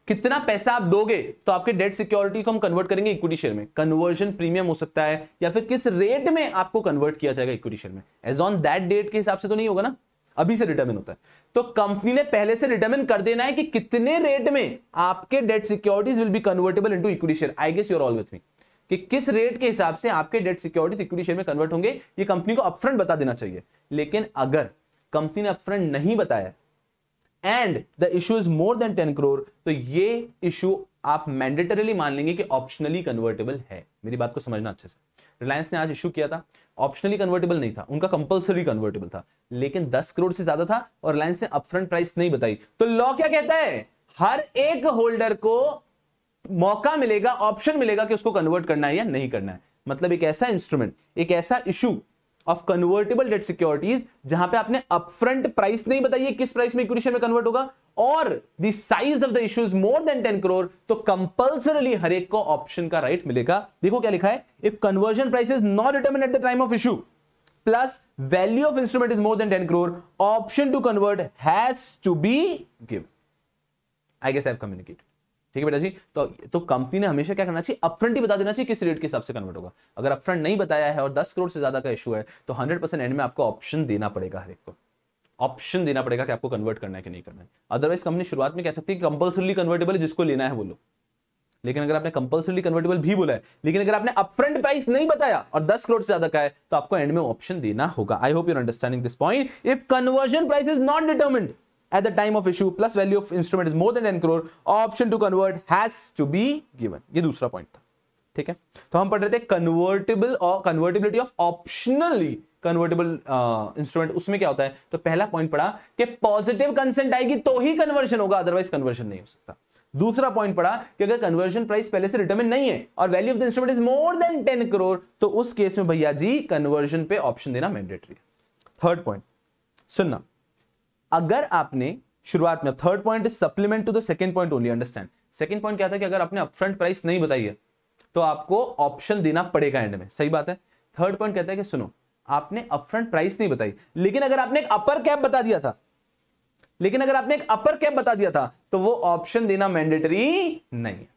S1: कितना पैसा आप दोगे तो आपके डेट सिक्योरिटी को हम कन्वर्ट करेंगे इक्विटी शेयर में। कन्वर्जन प्रीमियम हो सकता है या फिर किस रेट में आपको कन्वर्ट किया जाएगा इक्विटी शेयर में, एज ऑन दैट डेट के हिसाब से तो नहीं होगा ना, अभी से डिटरमिन होता है। तो कंपनी ने पहले से डिटरमिन कर देना है कि कितने रेट में आपके debt securities will be convertible into equity share. I guess you are all with me कि किस रेट के हिसाब से आपके डेट सिक्योरिटीज इक्विटी शेयर में कन्वर्ट होंगे, ये कंपनी को अपफ्रंट बता देना चाहिए। लेकिन अगर कंपनी ने अपफ्रंट नहीं बताया and the issue is more than 10 crore, तो ये इशू आप मैंडेटरीली मान लेंगे कि ऑप्शनली कन्वर्टेबल है। मेरी बात को समझना अच्छे से। रिलायंस ने आज इशू किया था, ऑप्शनली कन्वर्टेबल नहीं था, उनका कंपल्सरी कन्वर्टेबल था, लेकिन 10 करोड़ से ज्यादा था और रिलायंस ने अपफ्रंट प्राइस नहीं बताई। तो लॉ क्या कहता है, हर एक होल्डर को मौका मिलेगा, ऑप्शन मिलेगा कि उसको कन्वर्ट करना है या नहीं करना है। मतलब एक ऐसा इंस्ट्रूमेंट, एक ऐसा issue of convertible debt securities जहां पे आपने अपफ्रंट प्राइस नहीं बताई है किस प्राइस में इक्विटी शेयर में कन्वर्ट होगा, और the size of the issue is more than 10 crore, तो कंपल्सरली हर एक को ऑप्शन का राइट मिलेगा। देखो क्या लिखा है, if conversion price is not determined at the time of issue plus value of instrument is more than 10 crore, option to convert has to be given. I guess I have communicated. ठीक है बेटा जी। तो company ने हमेशा क्या करना चाहिए, upfront ही बता देना चाहिए किस रेट के हिसाब से कन्वर्ट होगा। अगर अपफ्रंट नहीं बताया है और 10 करोड़ से ज्यादा का इशू है तो 100% एंड में आपको ऑप्शन देना पड़ेगा, हर एक को ऑप्शन देना पड़ेगा कि आपको कन्वर्ट करना है कि नहीं करना है। अदरवाइज कंपनी शुरुआत में कह सकती है कि कंपल्सरी कन्वर्टेबल है, जिसको लेना है वो लो। लेकिन अगर आपने कंपल्सरी कन्वर्टेबल भी बोला है, लेकिन अगर आपने अपफ्रंट प्राइस नहीं बताया और 10 करोड़ से ज्यादा का है, तो आपको एंड में ऑप्शन देना होगा। I hope you are understanding this point. If conversion price is not determined at the time of issue plus value of instrument is more than 10 crore, option to convert has to be given। ये दूसरा point था। ठीक है, तो हम पढ़ रहे थे कन्वर्टेबल और convertibility of optionally convertible instrument. उसमें क्या होता है, तो पहला पॉइंट पढ़ा कि पॉजिटिव कंसेंट आएगी तो ही कन्वर्जन होगा, अदरवाइज कन्वर्जन नहीं हो सकता। दूसरा पॉइंट पढ़ा कि अगर कन्वर्जन प्राइस पहले से डिटरमिन नहीं है और value of the instrument is more than 10 crore, तो उस केस में भैया जी कन्वर्जन पे ऑप्शन देना मैंडेटरी है। थर्ड पॉइंट सुनना, अगर आपने शुरुआत में, third point is supplement to the second point only, understand. Second point क्या था कि अगर आपने अपफ्रंट प्राइस नहीं बताई है तो आपको ऑप्शन देना पड़ेगा एंड में, सही बात है। थर्ड पॉइंट कहता है कि सुनो, आपने अपफ्रंट प्राइस नहीं बताई, लेकिन अगर आपने एक अपर कैप बता दिया था, तो वो ऑप्शन देना मैंडेटरी नहीं है,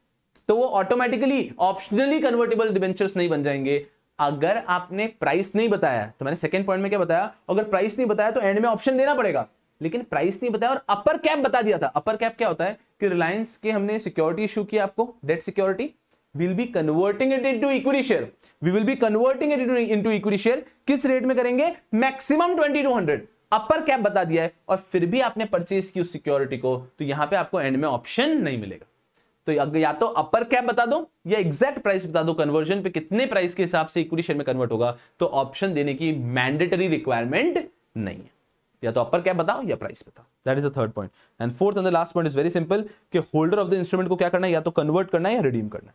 S1: तो वो ऑटोमेटिकली ऑप्शनली कन्वर्टेबल डिबेंचर्स नहीं बन जाएंगे। अगर आपने प्राइस नहीं बताया, तो मैंने सेकंड पॉइंट में क्या बताया, अगर प्राइस नहीं बताया तो एंड में ऑप्शन देना पड़ेगा, लेकिन प्राइस नहीं बताया और अपर कैप बता दिया था। अपर कैप क्या होता है कि रिलायंस के हमने सिक्योरिटी इशू किया आपको, debt security, will be converting it into equity share, we will be converting it into equity share. किस रेट में करेंगे, मैक्सिमम 2200, अपर कैप बता दिया है, और फिर भी आपने परचेज की उस सिक्योरिटी को, तो यहां पे आपको एंड में ऑप्शन नहीं मिलेगा। तो या तो अपर कैप बता दो या एग्जैक्ट प्राइस बता दो, कन्वर्जन पे कितने प्राइस के हिसाब से इक्विटी शेयर में कन्वर्ट होगा, तो ऑप्शन देने की मैंडेटरी रिक्वायरमेंट नहीं है। या तो अपर कैप बताओ या प्राइस बताओ। That is the third point. And fourth and the last point is very simple कि होल्डर ऑफ द इंस्ट्रूमेंट को क्या करना है, या तो कन्वर्ट करना है या रिडीम करना है,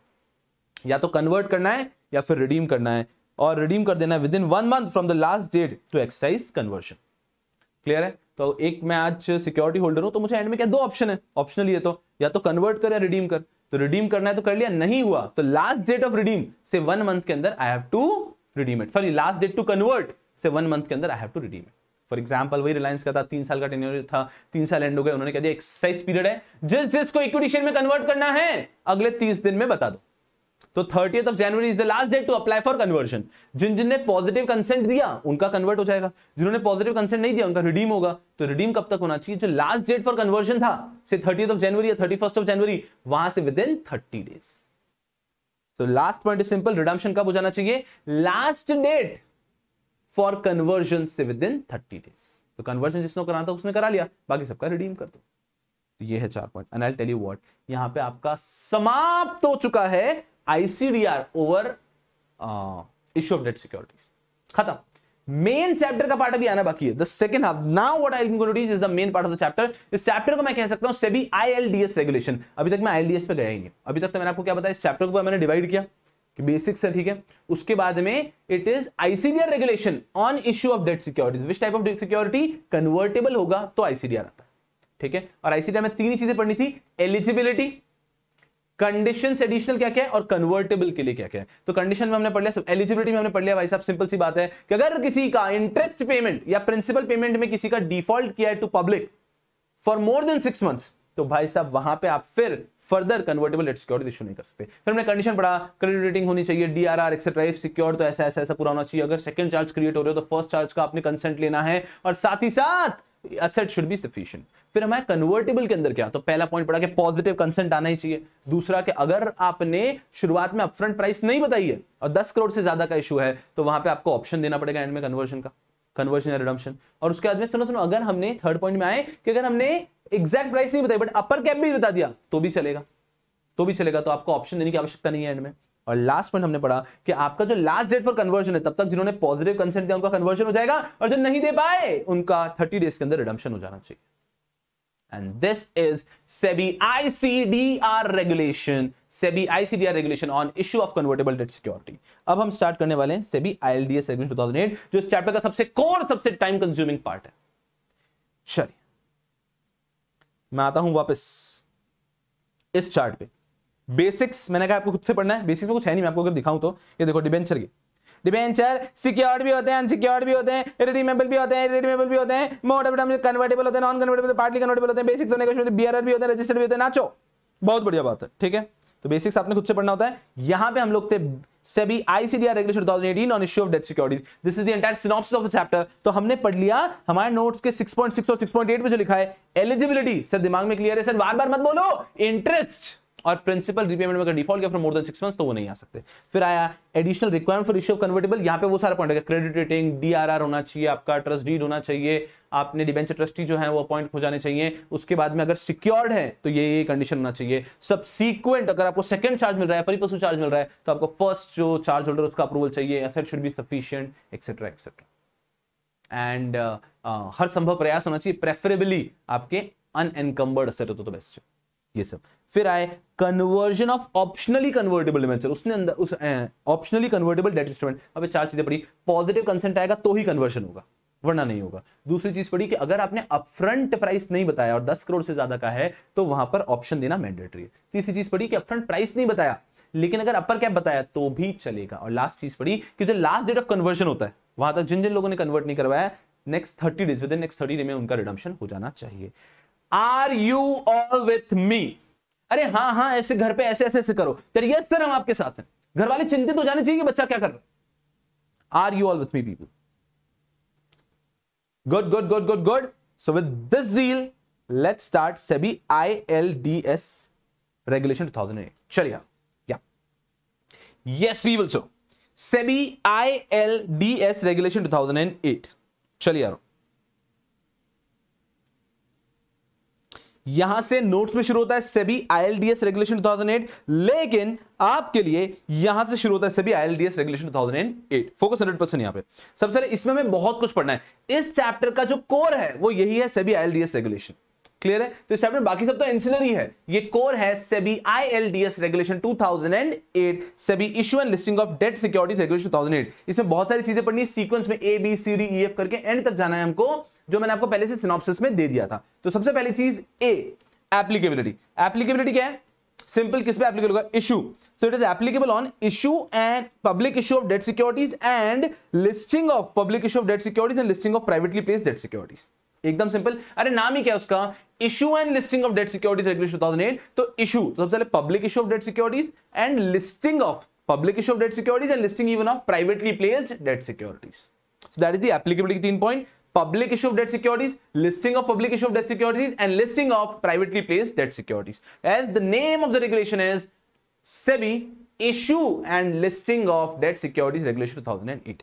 S1: या तो कन्वर्ट करना है या फिर रिडीम करना है, और रिडीम कर देना है within 1 month from the last date to exercise conversion. Clear है। तो एक मैं आज सिक्योरिटी होल्डर हूं, तो मुझे एंड में क्या, दो ऑप्शन है, ऑप्शनली है, तो या तो कन्वर्ट कर या रिडीम कर। तो रिडीम करना है तो कर लिया, नहीं हुआ तो लास्ट डेट ऑफ रिडीम से 1 मंथ के अंदर I have to redeem it, sorry last date to convert से 1 मंथ के अंदर I have to redeem it. For example वही रिलायंस का था, 3 साल का टेन्योर था, 3 साल एंड हो गए, उन्होंने कह दिया एक्सरसाइज पीरियड है, जिसको इक्विटी शेयर में कन्वर्ट करना है अगले 30 दिन में बता दो। तो 30th of January is the last date to apply for conversion. जिनने पॉजिटिव कंसेंट दिया उनका कन्वर्ट हो जाएगा, जिन्होंने पॉजिटिव कंसेंट नहीं दिया उनका रिडीम होगा। तो रिडीम कब तक होना चाहिए, जो लास्ट डेट फॉर कन्वर्जन था से 30th of January या 31st of January, वहां से with in 30 days. So last point is simple, redemption कब हो जाना चाहिए, लास्ट डेट फॉर कन्वर्जन से विद इन 30 डेज। तो कन्वर्जन जिसने कराना था उसने करा लिया, बाकी सबका रिडीम कर दो। तो ये है 4 point. And I will tell you what, यहां पे आपका समाप्त हो चुका है ICDR over issue of debt securities, खत्म। मेन चैप्टर का पार्ट अभी आना बाकी है, the second half. Now what I am going to teach is the main part of the chapter. इस चैप्टर को मैं कह सकता हूं सेबी ILDS रेगुलेशन। अभी तक मैं ILDS पे गया ही नहीं, अभी तक तो मैंने आपको क्या बताया, इस चैप्टर को मैंने डिवाइड किया कि बेसिक्स है, ठीक है। उसके बाद में it is ICDR regulation on issue of debt securities. Which type of debt security, convertible होगा तो ICDR आता है, ठीक है। और ICDR में 3 ही चीजें पढ़नी थी, एलिजिबिलिटी, कंडीशंस एडिशनल क्या क्या है और कन्वर्टेबल के लिए क्या क्या है। तो कंडीशन में हमने पढ़ लिया, एलिजिबिलिटी में हमने पढ़ लिया भाई साहब, सिंपल सी बात है कि अगर किसी का इंटरेस्ट पेमेंट या प्रिंसिपल पेमेंट में किसी का डिफॉल्ट किया है to public for more than 6 months, तो भाई साहब वहां पे आप फिर further convertible debt security issue नहीं कर सकते। फिर हमने कंडीशन पढ़ा, क्रेडिट रेटिंग होनी चाहिए, डीआरआर एक्सेट्रा, इफ सिक्योर्ड तो ऐसा ऐसा ऐसा पूरा होना चाहिए, अगर सेकंड चार्ज क्रिएट हो रहे हो तो फर्स्ट चार्ज का आपने कंसेंट लेना है, और साथ ही साथ एसेट शुड बी सफिशिएंट। फिर हमारे कन्वर्टेबल के अंदर क्या, तो पहला पॉइंट पड़ा कि पॉजिटिव कंसेंट आना ही चाहिए। दूसरा कि अगर आपने शुरुआत में अपफ्रंट प्राइस नहीं बताई है और 10 करोड़ से ज्यादा का इशू है तो वहां पे आपको ऑप्शन देना पड़ेगा एंड में कन्वर्जन का, कन्वर्जन या रिडम्पशन। और उसके बाद में सुनो अगर हमने थर्ड पॉइंट में आए कि अगर हमने एग्जैक्ट प्राइस नहीं बताई बट अपर कैप भी बता दिया तो भी चलेगा, तो आपको ऑप्शन देने की आवश्यकता नहीं है एंड में। और लास्ट पॉइंट हमने पढ़ा कि आपका जो लास्ट डेट फॉर कन्वर्जन है तब तक जिन्होंने पॉजिटिव कंसेंट दिया उनका कन्वर्जन हो जाएगा, और जो नहीं दे पाए उनका 30 डेज के अंदर रिडम्पशन हो जाना चाहिए। And this is SEBI ICDR regulation, SEBI ICDR regulation on issue of convertible debt security। अब हम स्टार्ट करने वाले हैं SEBI ILDS रेगुलेशन 2008, जो इस चैप्टर का सबसे कोर, सबसे टाइम कंज्यूमिंग पार्ट है। चलिए मैं आता हूं वापस इस चार्ट पे। बेसिक्स मैंने कहा आपको खुद से पढ़ना है, बेसिक्स में कुछ है नहीं, मैं आपको अगर दिखाऊं तो ये देखो, डिबेंचर की, डिबेंचर सिक्योर्ड भी होते हैं, अनसिक्योर्ड भी होते हैं, रिडीमेबल भी होते हैं, इरिडीमेबल भी होते हैं, मोड ऑफ रिडम्पशन कन्वर्टेबल होते हैं, नॉन कन्वर्टेबल पार्टली कन्वर्टेबल होते हैं, बेसिक्स होने के बीआरआर भी होते हैं, रजिस्टर्ड भी होते हैं। नाचो, बहुत बढ़िया बात है, ठीक है। तो बेसिक्स आपने खुद से पढ़ना होता है। यहां पे हम लोग थे SEBI ICDR regulation 2018 on issue of debt securities. This is the entire synopsis of the chapter. तो हमने पढ़ लिया, हमारे नोट्स के 6.6 और 6.8 पे जो लिखा है एलिजिबिलिटी, सर दिमाग में क्लियर है सर, बार बार मत बोलो, इंटरेस्ट और प्रिंसिपल रीपेमेंट में अगर डिफॉल्ट किया फॉर मोर देन 6 months तो वो नहीं आ सकते। फिर आया additional requirement for issue of convertible, यहां पे वो सारा पॉइंट है, क्रेडिट रेटिंग, डीआरआर होना चाहिए, आपका ट्रस्ट डीड होना चाहिए, आपने डिबेंचर ट्रस्टी जो है वो अपॉइंट हो जाने चाहिए। उसके बाद में अगर सिक्योर्ड है तो ये कंडीशन होना चाहिए। सबसीक्वेंट अगर आपको सेकंड चार्ज मिल रहा है, परिपक्व चार्ज मिल रहा है, तो आपको फर्स्ट जो चार्ज होल्डर उसका अप्रूवल चाहिए, asset should be sufficient, etcetera etcetera. And हर संभव प्रयास होना चाहिए, प्रेफरेबली आपके अनएनकम्बर्ड एसेट हो तो बेस्ट है, ये सब। फिर आए conversion of optionally convertible debenture, उसने अंदर उस ऑप्शनली कन्वर्टेबल डेट इंस्ट्रूमेंट, अब चार चीजें पड़ी, पॉजिटिव कंसेंट आएगा तो ही कन्वर्जन होगा वरना नहीं होगा। दूसरी चीज पड़ी कि अगर आपने अपफ्रंट प्राइस नहीं बताया और 10 करोड़ से ज्यादा का है तो वहां पर ऑप्शन देना मैंडेटरी है। तीसरी चीज पड़ी कि अपफ्रंट प्राइस नहीं बताया लेकिन अगर अपर कैप बताया तो भी चलेगा। और लास्ट चीज पड़ी कि जो लास्ट डेट ऑफ कन्वर्जन होता है वहां तक जिन जिन लोगों ने कन्वर्ट नहीं करवाया, next 30 days, within next 30 day में उनका रिडम्पशन हो जाना चाहिए। Are you all with me? अरे हाँ हाँ, ऐसे घर पे ऐसे ऐसे ऐसे करो, चलिए यस सर हम आपके साथ हैं। घर वाले चिंतित हो जाने चाहिए कि बच्चा क्या कर रहा है। Are you all with me people? Good good good good good. So with this zeal let's start SEBI ILDS regulation 2008। चलिए या yes we will so SEBI ILDS regulation 2008। चलिए यार, यहां से नोट्स में शुरू होता है SEBI ILDS रेगुलेशन 2008, लेकिन आपके लिए यहां से शुरू होता है SEBI ILDS रेगुलेशन 2008। फोकस 100% यहां पे। सबसे पहले इसमें हमें बहुत कुछ पढ़ना है। इस चैप्टर का जो कोर है वो यही है, SEBI ILDS रेगुलेशन। क्लियर है? तो इस चैप्टर में बाकी सब तो एंसिलरी है, ये कोर है SEBI ILDS regulation 2008, SEBI issue and listing of debt securities regulation 2008। इसमें बहुत सारी चीजें पढ़नी है, सीक्वेंस में A B C D E F करके एंड तक जाना है हमको, जो मैंने आपको पहले से सिनॉप्सिस में दे दिया था। तो सबसे पहली चीज A, एप्लीकेबिलिटी। एप्लीकेबिलिटी क्या है? सिंपल, किस पे एप्लीकेबल होगा? Issue. So it is applicable on issue and public issue of debt securities and listing of public issue of debt securities and listing of privately placed debt securities. एकदम simple. अरे नाम ही क्या है उसका? Issue and listing of debt securities regulation 2008। तो issue, तो सबसे पहले public issue of debt securities and listing of public issue of debt securities and listing even of privately placed debt securities. So that is the applicability के 3 point: public issue of debt securities, listing of public issue of debt securities, and listing of privately placed debt securities. As the name of the regulation is SEBI issue and listing of debt securities regulation 2008.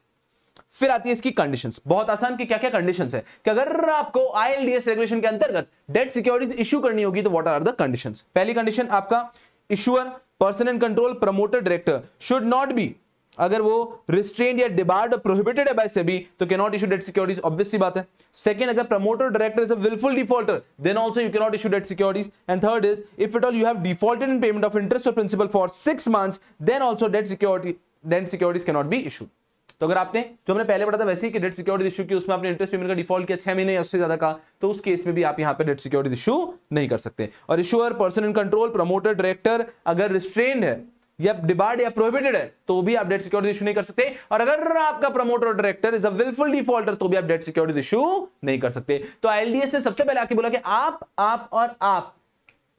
S1: फिर आती है इसकी conditions. बहुत आसान कि क्या क्या conditions है कि अगर आपको ILDS रेगुलेशन के अंतर्गत डेट सिक्योरिटीज इशू करनी होगी तो व्हाट आर द कंडीशंस? पहली कंडीशन आपका, issuer, person in control, promoter, director should not be, अगर वो रिस्ट्रेन्ड या डिबार्ड प्रोहिबिटेड है बाय सेबी तो can not issue debt securities, obvious सी बात है। सेकंड, अगर promoter director is a wilful defaulter then also you can not issue debt securities. And third is, if at all you have defaulted in payment of interest और principal for 6 months then also debt securities can not be issued. तो अगर आपने जो हमने पहले पढ़ा था वैसे ही कि डेट सिक्योरिटीज इशू की, उसमें आपने इंटरेस्ट पेमेंट का डिफॉल्ट किया 6 महीने या उससे ज्यादा का, तो उस केस में भी आप यहां पे डेट सिक्योरिटीज इशू नहीं कर सकते। और issuer, person in control, promoter, director अगर रिस्ट्रेन्ड है या डिबार्ड या प्रोहिबिटेड है तो भी आप डेट सिक्योरिटीज इशू नहीं कर सकते। और अगर आपका प्रमोटर और director is a wilful defaulter तो भी आप डेट सिक्योरिटीज इशू नहीं कर सकते। तो आईएलडीएस ने सबसे पहले आके बोला कि आप और आप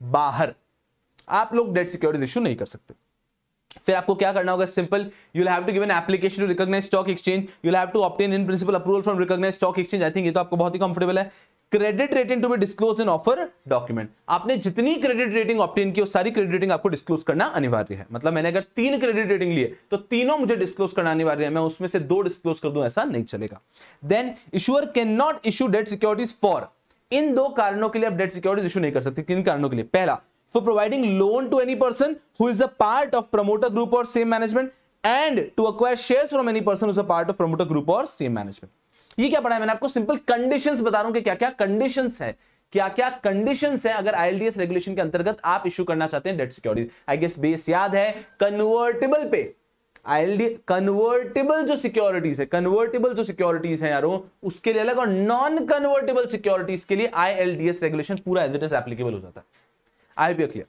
S1: बाहर, आप लोग डेट सिक्योरिटीज इशू नहीं कर सकते। फिर आपको क्या करना होगा, simple, you will have to give an application to recognise stock exchange, you will have to obtain in principle approval from recognise stock exchange. I think ये तो आपको बहुत ही कंफर्टेबल है। Credit rating to be disclose in offer document, आपने जितनी credit rating obtain की वो सारी क्रेडिट रेटिंग आपको डिस्क्लोज करना अनिवार्य है। मतलब मैंने अगर 3 क्रेडिट रेटिंग लिए तो तीनों मुझे डिस्क्लोज करना अनिवार्य है, मैं उसमें से 2 डिस्क्लोज कर दूं ऐसा नहीं चलेगा। Then issuer can not issue debt securities for, in 2 कारणों के लिए आप डेट सिक्योरिटीज इशू नहीं कर सकते। किन कारणों के लिए, पहला, for providing loan to any person who is a part of promoter group or same management and to acquire shares from any person who is a part of promoter group or same management। ये क्या पढ़ा है मैंने आपको, simple conditions बता रहा हूं कि क्या क्या कंडीशंस है, क्या क्या कंडीशंस है अगर आईएलडीएस रेगुलेशन के अंतर्गत आप इशू करना चाहते हैं debt securities. I guess base याद है, कन्वर्टेबल पे आईएलडी, कन्वर्टेबल जो सिक्योरिटीज है, कन्वर्टेबल जो सिक्योरिटीज है यारो उसके लिए अलग, और नॉन कन्वर्टेबल सिक्योरिटीज के लिए आईएलडीएस रेगुलेशन पूरा एज इट इज एप्लीकेबल हो जाता है। आई होप क्लियर,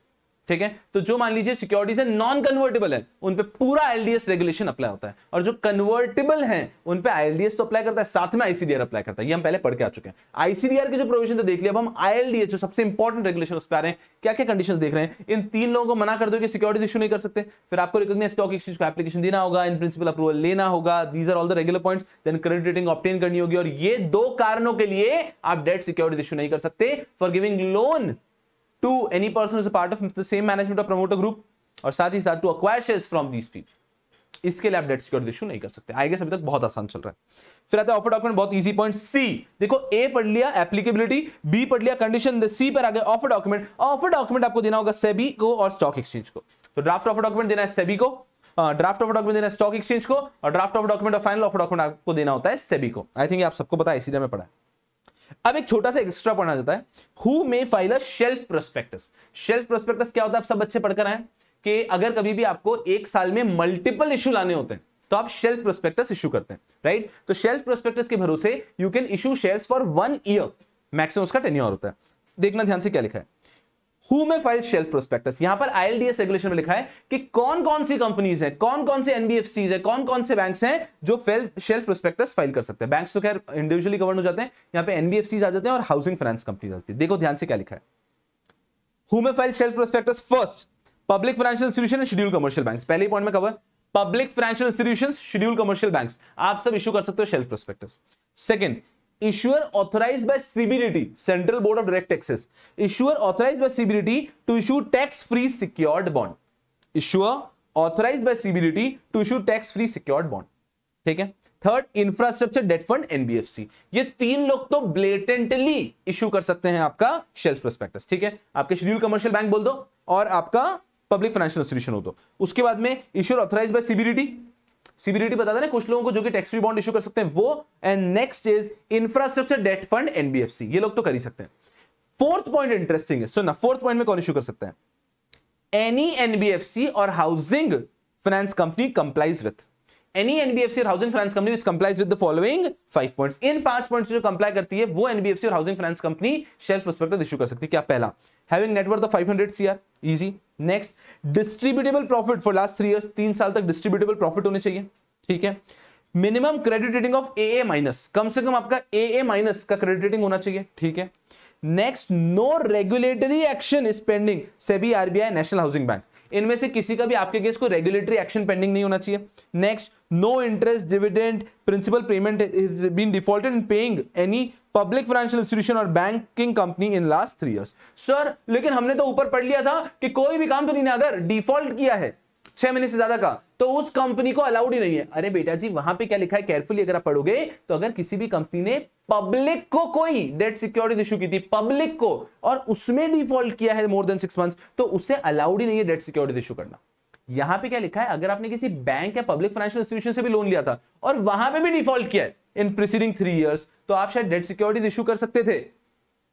S1: ठीक है। तो जो मान लीजिए सिक्योरिटीज है नॉन कन्वर्टेबल है, उन पे पूरा आईएलडीएस रेगुलेशन अप्लाई होता है, और जो कन्वर्टेबल हैं उन पे आईएलडीएस तो अप्लाई करता है, साथ में आईसीडीआर अप्लाई करता है। ये हम पहले पढ़ के आ चुके हैं। आईसीडीआर के जो प्रोविजन तो देख लिया, अब हम आईएलडीएस जो सबसे इंपॉर्टेंट रेगुलेशन उस पे आ रहे हैं। क्या क्या कंडीशंस देख रहे हैं, इन 3 लोगों को मना कर दो कि सिक्योरिटीज इशू नहीं कर सकते, फिर आपको रिकॉग्नाइज्ड स्टॉक एक्सचेंज को एप्लीकेशन देना होगा, इन प्रिंसिपल अप्रूवल लेना होगा, these are all the regular points, then credit rating obtain करनी होगी, और ये 2 कारणों के लिए आप डेट सिक्योरिटीज इशू नहीं कर सकते for giving loan to any person who is a part of the same management or promoter group, और साथ ही साथ to acquire shares from these people। इसके लिए आप डेट सिक्योरिटीज इशू नहीं कर सकते। आई गेस अभी तक बहुत आसान चल रहा है। फिर आता है ऑफर डॉक्यूमेंट, बहुत इजी पॉइंट। सी देखो, ए पढ़ लिया एप्लीकेबिलिटी, बी पढ़ लिया कंडीशन, सी पर आ गए ऑफर डॉक्यूमेंट। ऑफर डॉक्यूमेंट आपको देना होगा सेबी को और स्टॉक एक्सचेंज को। तो ड्राफ्ट ऑफर डॉक्यूमेंट देना है सेबी को, ड्राफ्ट ऑफर डॉक्यूमेंट देना है स्टॉक एक्सचेंज को, और ड्राफ्ट ऑफर डॉक्यूमेंट और फाइनल ऑफर डॉक्यूमेंट आपको देना होता है सेबी को। आई थिंक आप सबको पता है, इसीलिए में पढ़ा है। अब एक छोटा सा एक्स्ट्रा पढ़ना जाता है, who may file a shelf prospectus. Shelf prospectus क्या होता है, आप सब बच्चे पढ़कर आए कि अगर कभी भी आपको 1 साल में मल्टीपल इशू लाने होते हैं तो आप शेल्फ प्रोस्पेक्टस इशू करते हैं, राइट। तो शेल्फ प्रोस्पेक्टस के भरोसे you can issue shares for 1 year, maximum उसका टेन्योर होता है। देखना ध्यान से क्या लिखा है, हु में फाइल शेल्फ प्रोस्पेक्टस। यहां पर आईएलडीएस रेगुलेशन में लिखा है कि कौन कौन सी कंपनीज है, कौन कौन से एनबीएफसीज है, कौन कौन से बैंक्स हैं जो शेल्फ प्रोस्पेक्टस फाइल कर सकते हैं। बैंक्स तो खैर इंडिविजुअली कवर हो जाते हैं, यहां पे एनबीएफसीज आ जाते हैं और हाउसिंग फाइनेंस कंपनीज आ जाती है। देखो ध्यान से क्या लिखा है, हु में file shelf prospectus, first public financial institution and scheduled commercial banks. पहले ही पॉइंट में cover, public financial institutions, scheduled commercial banks, आप सब इशू कर सकते हो shelf prospectus. Second, issuer authorized by CBDT, Central Board of Direct Taxes, issuer authorized by CBDT to issue tax free secured bond, issuer authorized by CBDT to issue tax free secured bond, ठीक है। Third, infrastructure debt fund NBFC, ये 3 लोग तो blatantly issue कर सकते हैं आपका shelf prospectus, ठीक है। आपके शेड्यूल कमर्शियल बैंक बोल दो और आपका पब्लिक फाइनेंशियल इंस्टीट्यूशन हो दो। उसके बाद में issuer authorised by CBDT, CBDT बता देना कुछ लोगों को जो कि टैक्स फ्री बॉन्ड इशू कर सकते हैं वो, and next is infrastructure debt fund NBFC, ये लोग तो कर ही सकते हैं। फोर्थ पॉइंट इंटरेस्टिंग है, सुनना, फोर्थ पॉइंट में कौन इशू कर सकते हैं, एनी एनबीएफसी और housing finance company complies with, any NBFC और housing finance company which complies with the following 5 points. इन 5 पॉइंट्स जो कंप्लाई करती है वो एनबीएफसी और housing finance company shelf prospectus issue कर सकती है। क्या, पहला, हैविंग नेटवर्थ ऑफ 500 CR, easy. Next, distributable profit for last 3 years, 3 साल तक डिस्ट्रीब्यूटेबल प्रॉफिट होने चाहिए, ठीक है। Minimum credit rating of AA minus, कम से कम आपका AA माइनस का क्रेडिट रेटिंग होना चाहिए, ठीक है। Next, no regulatory action is pending, SEBI, RBI, National Housing Bank, इनमें से किसी का भी आपके केस को रेगुलेटरी एक्शन पेंडिंग नहीं होना चाहिए। Next, no interest, dividend, principal payment is been defaulted in paying any public financial institution और banking company in last 3 years. Sir लेकिन हमने तो ऊपर पढ़ लिया था कि कोई भी कंपनी ने अगर डिफॉल्ट किया है 6 महीने से ज्यादा का तो उस कंपनी को अलाउड ही नहीं है। अरे बेटा जी, वहां पे क्या लिखा है, केयरफुली अगर आप पढ़ोगे तो अगर किसी भी कंपनी ने पब्लिक को कोई डेट सिक्योरिटीज इशू की थी, पब्लिक को, और उसमें डिफॉल्ट किया है मोर देन 6 मंथ्स, तो उसे अलाउड ही नहीं है डेट सिक्योरिटीज इशू करना। यहां पे क्या लिखा है, अगर आपने किसी बैंक या पब्लिक फाइनेंशियल इंस्टीट्यूशन से भी लोन लिया था और वहां पे भी डिफॉल्ट किया है इन प्रीसीडिंग 3 इयर्स, तो आप शायद डेट सिक्योरिटीज इशू कर सकते थे,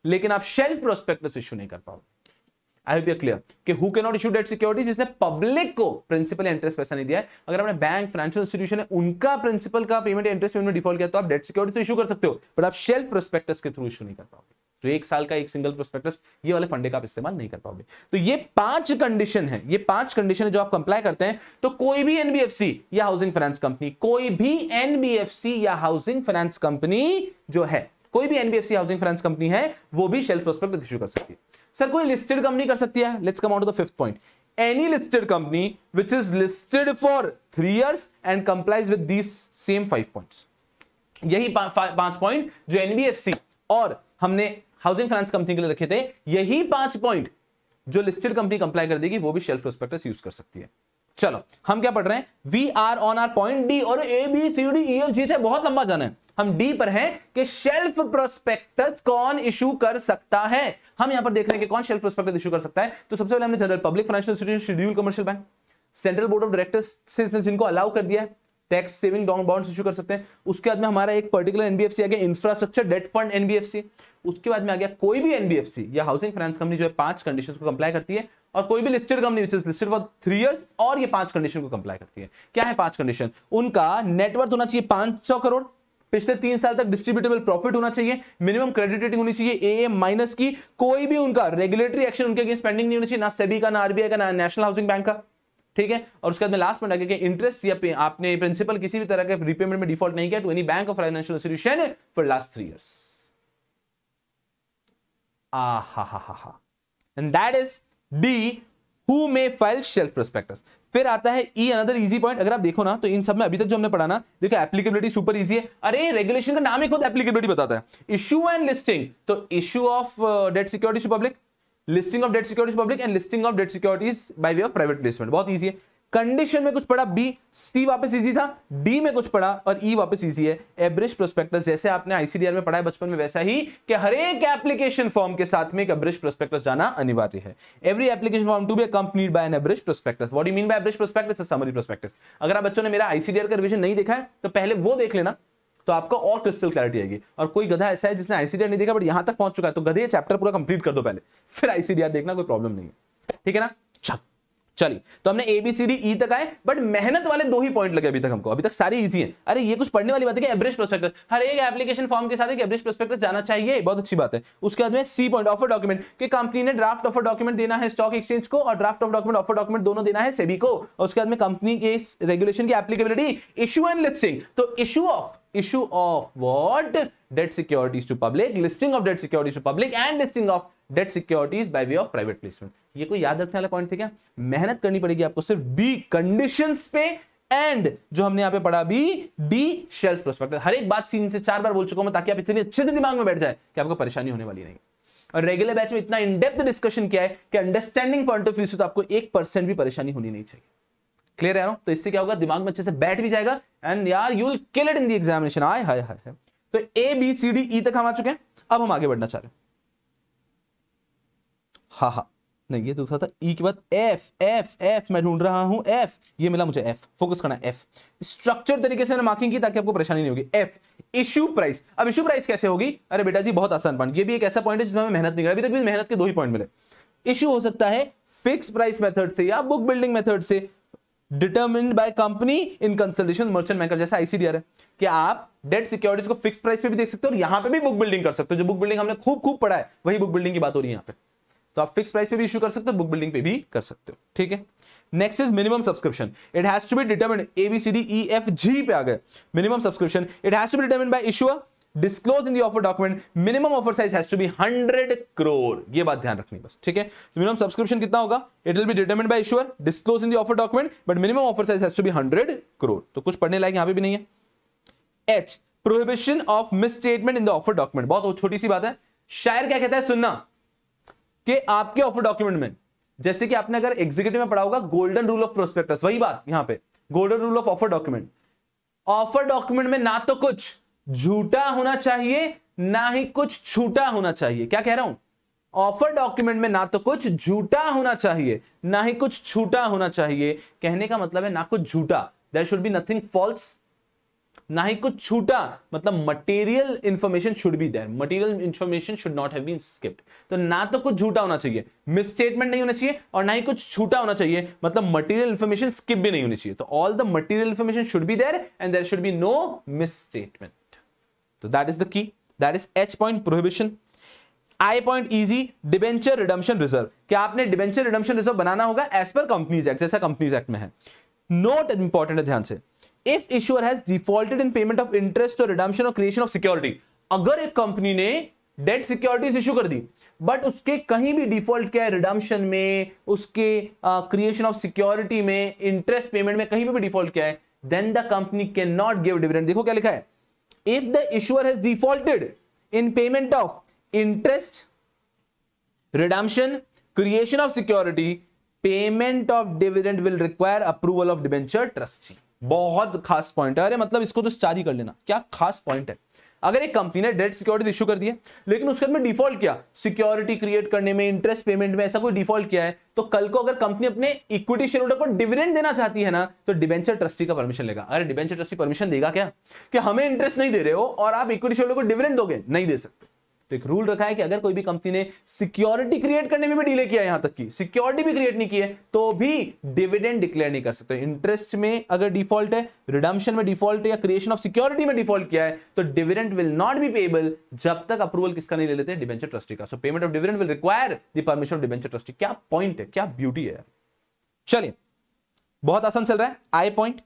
S1: लेकिन आप शेल्फ प्रोस्पेक्टस इशू नहीं कर पाओगे। आई होप यू क्लियर कि who can not issue debt securities, जिसने पब्लिक को प्रिंसिपल या इंटरेस्ट पैसा नहीं दिया है। अगर आपने बैंक फाइनेंशियल इंस्टीट्यूशन है उनका प्रिंसिपल का पेमेंट या इंटरेस्ट पेमेंट डिफॉल्ट किया तो आप डेट सिक्योरिटी तो इशू कर सकते हो, बट आप शेल्फ प्रोस्पेक्टस के थ्रू इशू नहीं कर पाओगे। जो 1 साल का एक सिंगल प्रोस्पेक्टस, ये वाले फंडे का आप इस्तेमाल नहीं कर पाओगे। तो ये 5 कंडीशन है, ये 5 कंडीशन है जो आप कंप्लाई करते हैं तो कोई भी एनबीएफसी या हाउसिंग फाइनेंस कंपनी, कोई भी एनबीएफसी या हाउसिंग फाइनेंस कंपनी जो है, कोई भी एनबीएफसी हाउसिंग फाइनेंस कंपनी है वो भी शेल्फ प्रोस्पेक्टस इशू कर सकती है। सर कोई लिस्टेड कंपनी कर सकती है? Let's come out to the 5th point. Any listed company which is listed for 3 years and complies with these same 5 points. यही 5 पॉइंट जो एनबीएफसी और हमने हाउसिंग फाइनेंस कंपनी के लिए रखे थे, यही 5 पॉइंट जो लिस्टेड कंपनी कंप्लाई कर देगी वो भी शेल्फ प्रोस्पेक्टस यूज कर सकती है। चलो हम क्या पढ़ रहे हैं, we are on our point D, और A B C D E F G है, बहुत लंबा जाना है। हम डी पर हैं कि शेल्फ प्रोस्पेक्टस कौन इशू कर सकता है। हम यहां पर देख रहे हैं कि कौन शेल्फ प्रोस्पेक्टस इशू कर सकता है। तो सबसे पहले हमने general public financial institution, schedule commercial bank, central board of directors से जिनको अलाउ कर दिया है टैक्स सेविंग बॉन्ड्स इशू कर सकते हैं। उसके बाद में हमारा एक पर्टिकुलर एनबीएफसी आ गया, इंफ्रास्ट्रक्चर डेट फंड एनबीएफसी। उसके बाद में आ गया कोई भी एनबीएफसी या हाउसिंग फाइनेंस कंपनी जो है 5 कंडीशंस को कंप्लाई करती है, और कोई भी listed company which is listed for 3 years और ये 5 कंडीशन को कंप्लाई करती है। क्या है 5 कंडीशन? उनका नेटवर्थ होना चाहिए 500 करोड़, पिछले 3 साल तक डिस्ट्रीब्यूटेबल प्रॉफिट होना चाहिए, मिनिमम क्रेडिट रेटिंग होनी चाहिए AA माइनस की, कोई भी उनका रेगुलेटरी एक्शन उनके अगेंस्ट पेंडिंग नहीं होना चाहिए, ना सेबी का, ना आरबीआई का, ना नेशनल हाउसिंग बैंक का, ठीक है। और उसके बाद में लास्ट में आगे इंटरेस्ट या आपने प्रिंसिपल किसी भी तरह के रीपेमेंट में डिफॉल्ट नहीं किया टू एनी बैंक और financial institution for last 3 years। And that is D, who may file shelf prospectus. फिर आता है ई, अनदर इजी पॉइंट। अगर आप देखो ना तो इन सब में अभी तक जो हमने पढ़ा ना, देखो एप्लीकेबिलिटी सुपर इजी है। अरे रेगुलेशन का नाम ही खुद एप्लीकेबिलिटी बताता है। इशू एंड लिस्टिंग, तो issue of debt securities to public, listing of debt securities public and listing of debt securities by way of private placement, बहुत इजी है। कंडीशन में कुछ पढ़ा बी, सी वापस इजी था, डी में कुछ पढ़ा और ई वापस इजी है। एब्रिश प्रोस्पेक्टस जैसे आपने आईसीडीआर में पढ़ा है बचपन में, वैसा ही कि हर एक एप्लीकेशन फॉर्म के साथ में एक एब्रिश प्रोस्पेक्टस जाना अनिवार्य है। Every application form to be accompanied by an abridged prospectus. What do you mean by abridged prospectus? Summary prospectus. अगर आप बच्चों ने मेरा आईसीडीआर का रिवीजन नहीं देखा है तो पहले वो देख लेना, तो आपको और क्रिस्टल क्लैरिटी आएगी। और कोई गधा ऐसा है जिसने आईसीडीआर नहीं देखा बट यहां तक पहुंच चुका है, तो गधे चैप्टर पूरा कंप्लीट कर दो पहले, फिर आईसीडीआर देखना, कोई प्रॉब्लम नहीं है, ठीक है ना। चलिए, तो हमने ABCD E तक आए, बट मेहनत वाले 2 ही पॉइंट लगे अभी तक हमको, अभी तक सारे इजी हैं। अरे ये कुछ पढ़ने वाली बात है कि एब्रिश प्रोस्पेक्टस, हर एक एप्लीकेशन फॉर्म के साथ एक एब्रिश प्रोस्पेक्टस जाना चाहिए, बहुत अच्छी बात है। उसके बाद में सी पॉइंट, ऑफर डॉक्यूमेंट, कि कंपनी ने ड्राफ्ट ऑफर डॉक्यूमेंट देना है स्टॉक एक्सचेंज को, और draft of document offer document दोनों देना है सेबी को। और उसके बाद में कंपनी के रेगुलेशन की एप्लीकेबिलिटी, इशू एंड लिस्टिंग, तो issue of what? Debt securities to public, listing of debt securities to public and listing of debt securities by way of private placement। ये कोई याद रखने वाला पॉइंट थे क्या? मेहनत करनी पड़ेगी आपको सिर्फ बी कंडीशंस पे, एंड जो हमने यहां पे पढ़ा बी डी शेल्फ प्रोस्पेक्टस। हर एक बात 3 से 4 बार बोल चुका हूं ताकि आप इतनी अच्छे से दिमाग में बैठ जाए कि आपको परेशानी होने वाली नहीं। और रेगुलर बैच में इतना इन डेप्थ डिस्कशन किया है कि अंडरस्टैंडिंग पॉइंट ऑफ व्यू से तो आपको 1% भी परेशानी होनी नहीं चाहिए। क्लियर है ना? तो इससे क्या होगा, दिमाग में अच्छे से बैठ भी जाएगा, एंड यार you will kill it in the examination. Hi hi hi. तो ए बी सी डी ई तक हम आ चुके हैं, अब हम आगे बढ़ना चाह रहे हैं। हाँ नहीं, ये दूसरा था। ई के बाद एफ मैं ढूंढ रहा हूं, एफ ये मिला मुझे, एफ फोकस करना, एफ स्ट्रक्चर तरीके से मार्किंग की ताकि आपको परेशानी नहीं होगी। F issue price. अब इशू प्राइस कैसे होगी? अरे बेटा जी बहुत आसान पॉइंट, ये भी एक ऐसा पॉइंट है जिसमें मैं मेहनत नहीं कर, अभी तक भी मेहनत के 2 ही पॉइंट मिले। इशू हो सकता है फिक्स प्राइस मेथड से या बुक बिल्डिंग मेथड से, determined by company in consultation merchant banker, जैसा आईसीडीआर है कि आप डेट सिक्योरिटीज को फिक्स प्राइस पे भी देख सकते हो और यहां पे भी बुक बिल्डिंग कर सकते हो। जो बुक बिल्डिंग हमने खूब पढ़ा है वही बुक बिल्डिंग की बात हो रही है यहां पे। तो आप फिक्स प्राइस पे भी इशू कर सकते हो, बुक बिल्डिंग पे भी कर सकते हो, ठीक है। Next is minimum subscription, it has to be determined, ABCDEFG पे आ गए। Minimum subscription it has to be determined by issuer, disclose in the offer document, minimum offer size has to be 100 crore। ये बात ध्यान रखनी बस, ठीक है। मिनिमम सब्सक्रिप्शन कितना होगा? It will be determined by issuer, disclose in the offer document, but minimum offer size has to be 100 crore। तो कुछ पढ़ने लायक यहां पे भी नहीं है। H, prohibition of misstatement in the offer document, बहुत छोटी सी बात है। शायर क्या कहता है सुनना, कि आपके ऑफर डॉक्यूमेंट में, जैसे कि आपने अगर एग्जीक्यूटिव में पढ़ा होगा गोल्डन रूल ऑफ प्रोस्पेक्टस, वही बात यहां पे golden rule of offer document. Offer document में ना तो कुछ झूठा होना चाहिए ना ही कुछ छूटा होना चाहिए। क्या कह रहा हूं? ऑफर डॉक्यूमेंट में ना तो कुछ झूठा होना चाहिए ना ही कुछ छूटा होना चाहिए। कहने का मतलब है ना कुछ झूठा, there should be nothing false, ना ही कुछ छूटा, मतलब material information should be there, material information should not have been skipped. तो ना तो कुछ झूठा होना चाहिए, मिस स्टेटमेंट नहीं होना चाहिए, और ना ही कुछ छूटा होना चाहिए, मतलब मटेरियल इंफॉर्मेशन स्किप भी नहीं होनी चाहिए। तो all the material information should be there and there should be no misstatement. तो that is the key, that is H point prohibition. I point easy, debenture redemption reserve. क्या आपने debenture redemption reserve बनाना होगा as per companies act, जैसा companies act में है। Note important है ध्यान से, if issuer has defaulted in payment of interest और रिडम्पशन और क्रिएशन ऑफ सिक्योरिटी। अगर एक कंपनी ने डेट सिक्योरिटीज इशू कर दी बट उसके कहीं भी डिफॉल्ट क्या है, रिडम्पशन में, उसके क्रिएशन ऑफ सिक्योरिटी में, इंटरेस्ट पेमेंट में, कहीं पे भी डिफॉल्ट क्या है, then the company can not give dividend. देखो क्या लिखा है, if the issuer has defaulted in payment of interest, redemption, creation of security, payment of dividend will require approval of debenture trustee। बहुत खास पॉइंट है, अरे मतलब इसको तो स्टार ही कर लेना, क्या खास पॉइंट है। अगर एक कंपनी ने डेट सिक्योरिटी इशू कर दी है लेकिन उसके अंदर डिफॉल्ट किया, सिक्योरिटी क्रिएट करने में, इंटरेस्ट पेमेंट में, ऐसा कोई डिफॉल्ट किया है, तो कल को अगर कंपनी अपने इक्विटी शेयर होल्डर को डिविडेंड देना चाहती है ना, तो डिबेंचर ट्रस्टी का परमिशन लेगा। अरे डिबेंचर ट्रस्टी परमिशन देगा क्या कि हमें इंटरेस्ट नहीं दे रहे हो और आप इक्विटी शेयर होल्डर को डिविडेंड दोगे? नहीं दे सकते। तो एक रूल रखा है कि अगर कोई भी कंपनी ने सिक्योरिटी क्रिएट करने में भी डिले किया, यहां तक कि सिक्योरिटी भी क्रिएट नहीं की है, तो भी डिविडेंड डिक्लेयर नहीं कर सकते। इंटरेस्ट में अगर डिफॉल्ट है, रिडम्पशन में डिफॉल्ट है, या क्रिएशन ऑफ सिक्योरिटी में डिफॉल्ट किया है, तो dividend will not B payable जब तक अप्रूवल किसका नहीं ले लेते, डिबेंचर ट्रस्टी का। सो payment of dividend will require the permission of debenture trustee. क्या पॉइंट है, क्या ब्यूटी है यार। चलिए, बहुत आसान चल रहा है आई पॉइंट।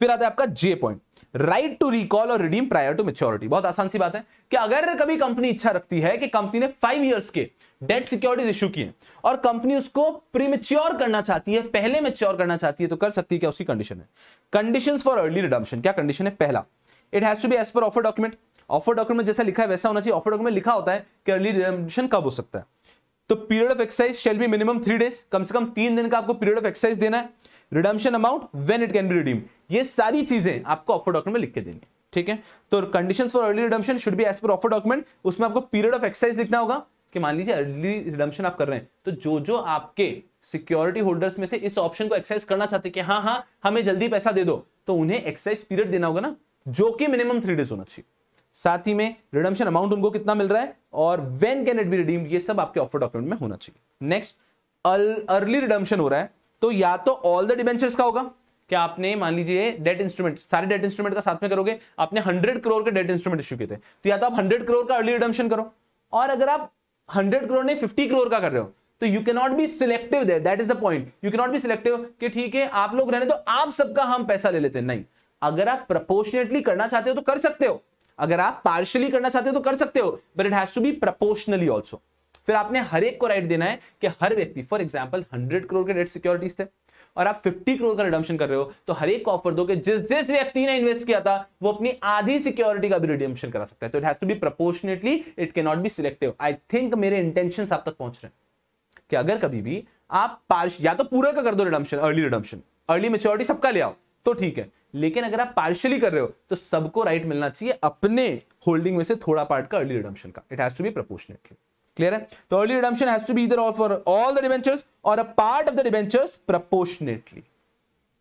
S1: फिर आता है आपका जे पॉइंट, राइट टू रिकॉल और रिडीम प्रायर टू मैच्योरिटी। बहुत आसान सी बात है कि अगर कभी कंपनी इच्छा रखती है कि कंपनी ने 5 इयर्स के डेट सिक्योरिटीज इशू किए और कंपनी उसको प्रीमेच्योर करना चाहती है, पहले मैच्योर करना चाहती है, तो कर सकती है। क्या उसकी कंडीशन है? Conditions for early redemption. क्या कंडीशन है? पहला, it has to be as per offer document. Offer document में जैसा लिखा है वैसा होना चाहिए। ऑफर डॉक्यूमेंट में लिखा होता है कि अर्ली रिडम्पशन कब हो सकता है। तो period of exercise shall be minimum 3 days, कम से कम 3 दिन का आपको पीरियड ऑफ एक्सरसाइज देना है। Redemption amount, when it can be redeem, ये सारी चीजें आपको ऑफर डॉक्यूमेंट में लिख के देनी है, ठीक है। तो conditions for early redemption should be as per offer document. उसमें आपको पीरियड ऑफ एक्सरसाइज लिखना होगा कि मान लीजिए अर्ली रिडम्पशन आप कर रहे हैं, तो जो जो आपके सिक्योरिटी होल्डर्स में से इस ऑप्शन को एक्सरसाइज करना चाहते हैं कि हाँ हाँ हमें जल्दी पैसा दे दो, तो उन्हें एक्सरसाइज पीरियड देना होगा ना, जो कि मिनिमम 3 डेज होना चाहिए। साथ ही में रिडम्पशन अमाउंट उनको कितना मिल रहा है और when can it be redeemed, ये सब आपके ऑफर डॉक्यूमेंट में होना चाहिए। नेक्स्ट, अर्ली रिडम्पशन हो रहा है तो या तो ऑल द डिबेंचर्स का होगा कि आपने मान लीजिए डेट इंस्ट्रूमेंट, सारे डेट इंस्ट्रूमेंट का साथ में करोगे, आपने 100 करोड़ के डेट इंस्ट्रूमेंट इश्यू किए थे, तो या तो आप 100 करोड़ का अर्ली रिडम्पशन करो, और अगर आप 100 करोड़ ने 50 करोड़ का कर रहे हो तो you can not be selective there, that is the point. You can not be selective कि ठीक है आप लोग रहने दो, आप सबका हम पैसा ले लेते हैं, नहीं। अगर आप प्रोपोर्शनेटली करना चाहते हो तो कर सकते हो, अगर आप पार्शियली करना चाहते हो तो कर सकते हो, but it has to be proportionally also. फिर आपने हर एक को राइट देना है कि हर व्यक्ति, फॉर एग्जांपल 100 करोड़ के डेट सिक्योरिटीज थे और आप 50 करोड़ का रिडम्पशन कर रहे हो, तो हर एक को ऑफर दो कि जिस जिस व्यक्ति ने इन्वेस्ट किया था वो अपनी आधी सिक्योरिटी का भी रिडम्पशन करा सकता है। तो it has to be proportionately, it can not be selective. I think मेरे इंटेंशंस आप तक पहुंच रहे हैं कि अगर कभी भी आप या तो पूरा का कर दो रिडम्पशन, अर्ली मैच्योरिटी सबका ले आओ तो ठीक है, लेकिन अगर आप पार्शियली कर रहे हो तो सबको राइट मिलना चाहिए अपने होल्डिंग में से थोड़ा पार्ट का अर्ली रिडम्पशन का। It has to be proportionately. Clear है? तो early redemption has to be either for all the debentures और a part of the debentures proportionately,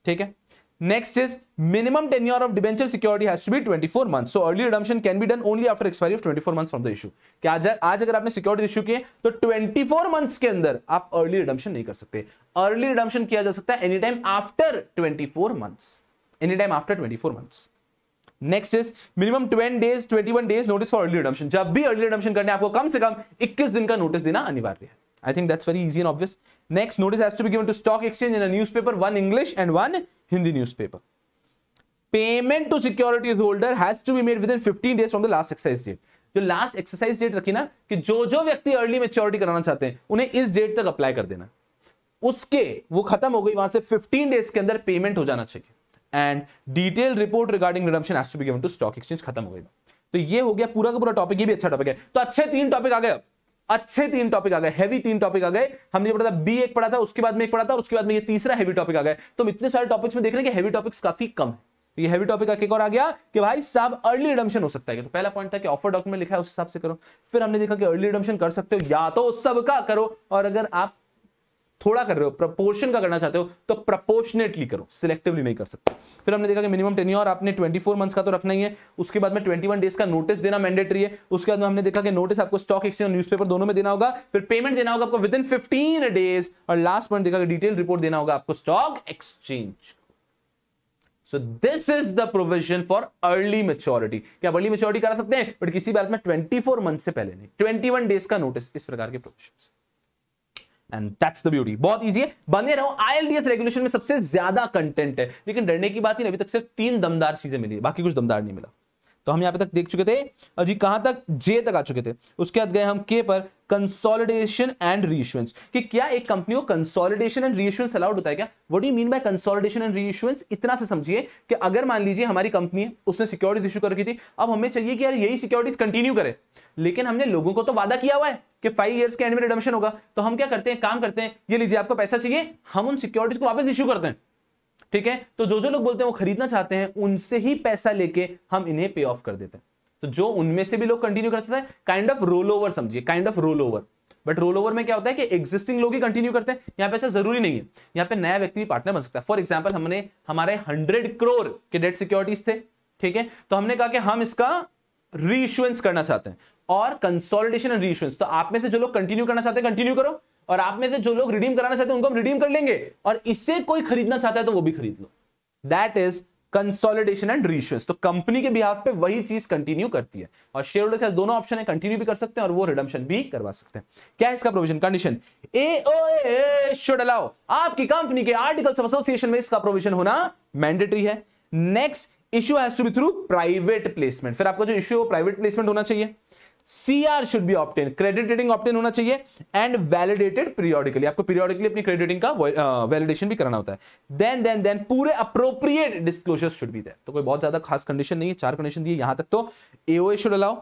S1: ठीक है। Next is minimum tenure of debenture security has to be 24 months. So early redemption can be done only after expiry of 24 months from the issue. कि आज अगर आपने security issue किए तो 24 months के अंदर आप अर्ली रिडम्पशन नहीं कर सकते। अर्ली रिडम्पशन किया जा सकता है any time after 24 months, any time after 24 months. Next is minimum 21 days notice for early redemption. जब भी अर्ली रिडम्पशन करने आपको कम से कम 21 दिन का नोटिस देना अनिवार्य है। I think that's very easy and obvious. Next, notice has to be given to stock exchange in a newspaper, 1 English and 1 Hindi newspaper. Payment to securities holder has to be made within 15 days from the last exercise date. जो last exercise date रखी ना कि जो जो व्यक्ति early maturity कराना चाहते हैं उन्हें इस डेट तक अप्लाई कर देना, उसके वो खत्म हो गई, वहां से 15 डेज के अंदर पेमेंट हो जाना चाहिए। And detail report regarding redemption has to be given to stock exchange. खत्म हो गई। तो ये हो गया पूरा का पूरा टॉपिक। ये भी अच्छा टॉपिक है। तो अच्छे 3 टॉपिक आ गए, अच्छे 3 टॉपिक आ गए, हैवी 3 टॉपिक आ गए। हमने पढ़ा था बी एक पढ़ा था, उसके बाद में एक पढ़ा था, उसके बाद में ये तीसरा हैवी टॉपिक आ गया। तो इतने सारे टॉपिक्स में देख रहे हैं कि हैवी टॉपिक्स काफी कम है। ये हैवी टॉपिक का एक और आ गया कि भाई साहब अर्ली रिडम्पशन हो सकता है। तो पहला पॉइंट था कि ऑफर डॉक्यूमेंट लिखा है उस हिसाब से करो। फिर हमने देखा कि अर्ली रिडम्पशन कर सकते हो या तो सबका करो, और अगर आप थोड़ा कर रहे हो, प्रपोर्शन का करना चाहते हो तो प्रपोर्शनेटली करो, सिलेक्टिवली नहीं कर सकते। फिर हमने देखा कि मिनिमम टेन्योर आपने 24 मंथ्स का तो रखना ही है, उसके बाद में 21 डेज का नोटिस देना मैंडेटरी है। उसके बाद में हमने देखा कि नोटिस आपको स्टॉक एक्सचेंज और न्यूज़पेपर दोनों में देना होगा, फिर पेमेंट देना होगा आपको विद इन 15 डेज, और लास्ट पॉइंट देखा कि डिटेल रिपोर्ट देना होगा आपको stock exchange. So this is the provision for early maturity। क्या अर्ली मेच्योरिटी करा सकते हैं, बट किसी बात में 24 मंथ से पहले नहीं, 21 डेज का नोटिस, इस प्रकार के provisions. And that's the beauty, बहुत इजी है, बने रहो। आईएलडीएस रेगुलेशन में सबसे ज्यादा कंटेंट है, लेकिन डरने की बात ही नहीं, अभी तक सिर्फ 3 दमदार चीजें मिली, बाकी कुछ दमदार नहीं मिला। तो हम यहां पे तक देख चुके थे, और जी कहां तक, जे तक आ चुके थे। उसके बाद गए हम के पर, कंसोलिडेशन एंड रीइश्यूएंस, कि क्या एक कंपनी को कंसोलिडेशन एंड रीइश्यूएंस अलाउड होता है क्या? What do you mean by consolidation and reissuance? इतना से समझिए कि अगर मान लीजिए हमारी कंपनी है, उसने सिक्योरिटीज इशू कर रखी थी, अब हमें चाहिए कि यार यही सिक्योरिटीज कंटिन्यू करे, लेकिन हमने लोगों को तो वादा किया हुआ है कि 5 इयर्स के एंड में रिडम्पशन होगा, तो हम क्या करते हैं, काम करते हैं, ये लीजिए आपको पैसा चाहिए, हम उन सिक्योरिटीज को वापस इशू करते हैं। ठीक है, तो जो जो लोग बोलते हैं वो खरीदना चाहते हैं, उनसे ही पैसा लेके हम इन्हें पे ऑफ कर देते हैं। तो जो उनमें से भी लोग कंटिन्यू कर सकते हैं, काइंड ऑफ रोल ओवर समझिए, kind of roll over. But roll over में क्या होता है कि एग्जिस्टिंग लोग ही कंटिन्यू करते हैं, यहां पे ऐसा जरूरी नहीं है, यहां पे नया व्यक्ति भी पार्टनर बन सकता है। फॉर एग्जांपल हमारे 100 करोड़ के डेट सिक्योरिटीज थे, ठीक है, तो हमने कहा कि हम इसका रीइश्यूएंस करना चाहते हैं, और कंसोलिडेशन एंड रीइश्यूएंस, तो आप में से जो लोग कंटिन्यू करना चाहते हैं कंटिन्यू करो, और आप में से जो लोग रिडीम कराना चाहते हैं उनको हम रिडीम कर लेंगे, और इससे कोई खरीदना चाहता है तो वो भी खरीद लो। That is consolidation and reissuance. तो कंपनी के बिहाफ पे वही चीज कंटिन्यू करती है, और शेयर होल्डर के पास दोनों ऑप्शन है, कंटिन्यू भी कर सकते हैं और वो रिडम्पशन भी करवा सकते हैं। क्या है इसका provision, condition, AOA should allow, आपकी कंपनी के आर्टिकल्स ऑफ एसोसिएशन में इसका प्रोविजन होना मैंडेटरी है। Next, issue has to be through private placement, फिर आपका जो इश्यू है प्राइवेट प्लेसमेंट होना चाहिए। CR should be obtain, credit rating obtain होना चाहिए, एंड वैलिडेटेड पीरियोडिकली, आपको पीरियोडिकली अपनी क्रेडिट रेटिंग का वैलिडेशन भी कराना होता है। देन पूरे appropriate disclosures should be there. तो कोई बहुत ज्यादा खास कंडीशन नहीं है, 4 कंडीशन दी है यहां तक। तो AOA should allow,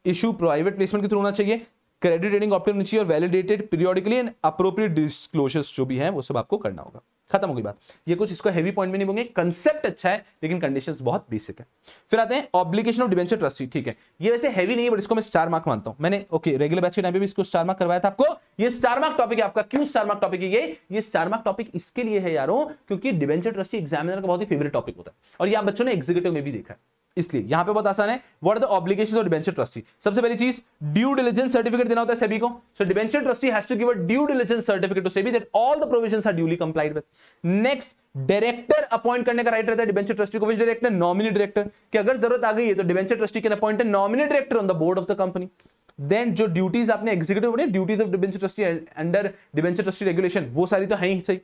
S1: issue private placement के थ्रू होना चाहिए, क्रेडिट रेटिंग ऑब्टेन होनी चाहिए, और validated periodically, and appropriate disclosures जो भी है वो सब आपको करना होगा। खत्म हो गई बात, ये कुछ इसको हैवी पॉइंट में नहीं बोलेंगे, कंसेप्ट अच्छा है लेकिन कंडीशंस बहुत बेसिक है। फिर आते हैं ऑब्लिगेशन ऑफ डिबेंचर ट्रस्टी। ठीक है, ये वैसे हैवी नहीं है बट इसको मैं स्टार मार्क मानता हूं, मैंने ओके रेगुलर बैच के टाइम पे भी इसको स्टार मार्क करवाया था आपको। ये स्टार मार्क टॉपिक है आपका। क्यों स्टार मार्क टॉपिक है ये स्टार मार्क टॉपिक इसके लिए है यारों, क्योंकि डिबेंचर ट्रस्टी एग्जामिनर का बहुत ही फेवरेट टॉपिक होता है, और ये आप बच्चों ने एग्जीक्यूटिव में भी देखा है, इसलिए यहां पे बहुत आसान है। What are the obligations of debenture trustee? सबसे पहली चीज, ड्यू डिलिजेंस सर्टिफिकेट देना होता है सेबी को। So debenture trustee has to give a due diligence certificate to SEBI that all the provisions are duly complied with. Next, director appoint करने का right रहता है डिबेंचर ट्रस्टी को। Which director? नॉमिनी डायरेक्टर, कि अगर जरूरत आ गई है तो debenture trustee can appoint a nominee director on the board of the company. Then जो ड्यूटीज आपने एग्जीक्यूटिव बने, duties of debenture trustee under debenture trustee regulation, वो सारी तो है ही सही।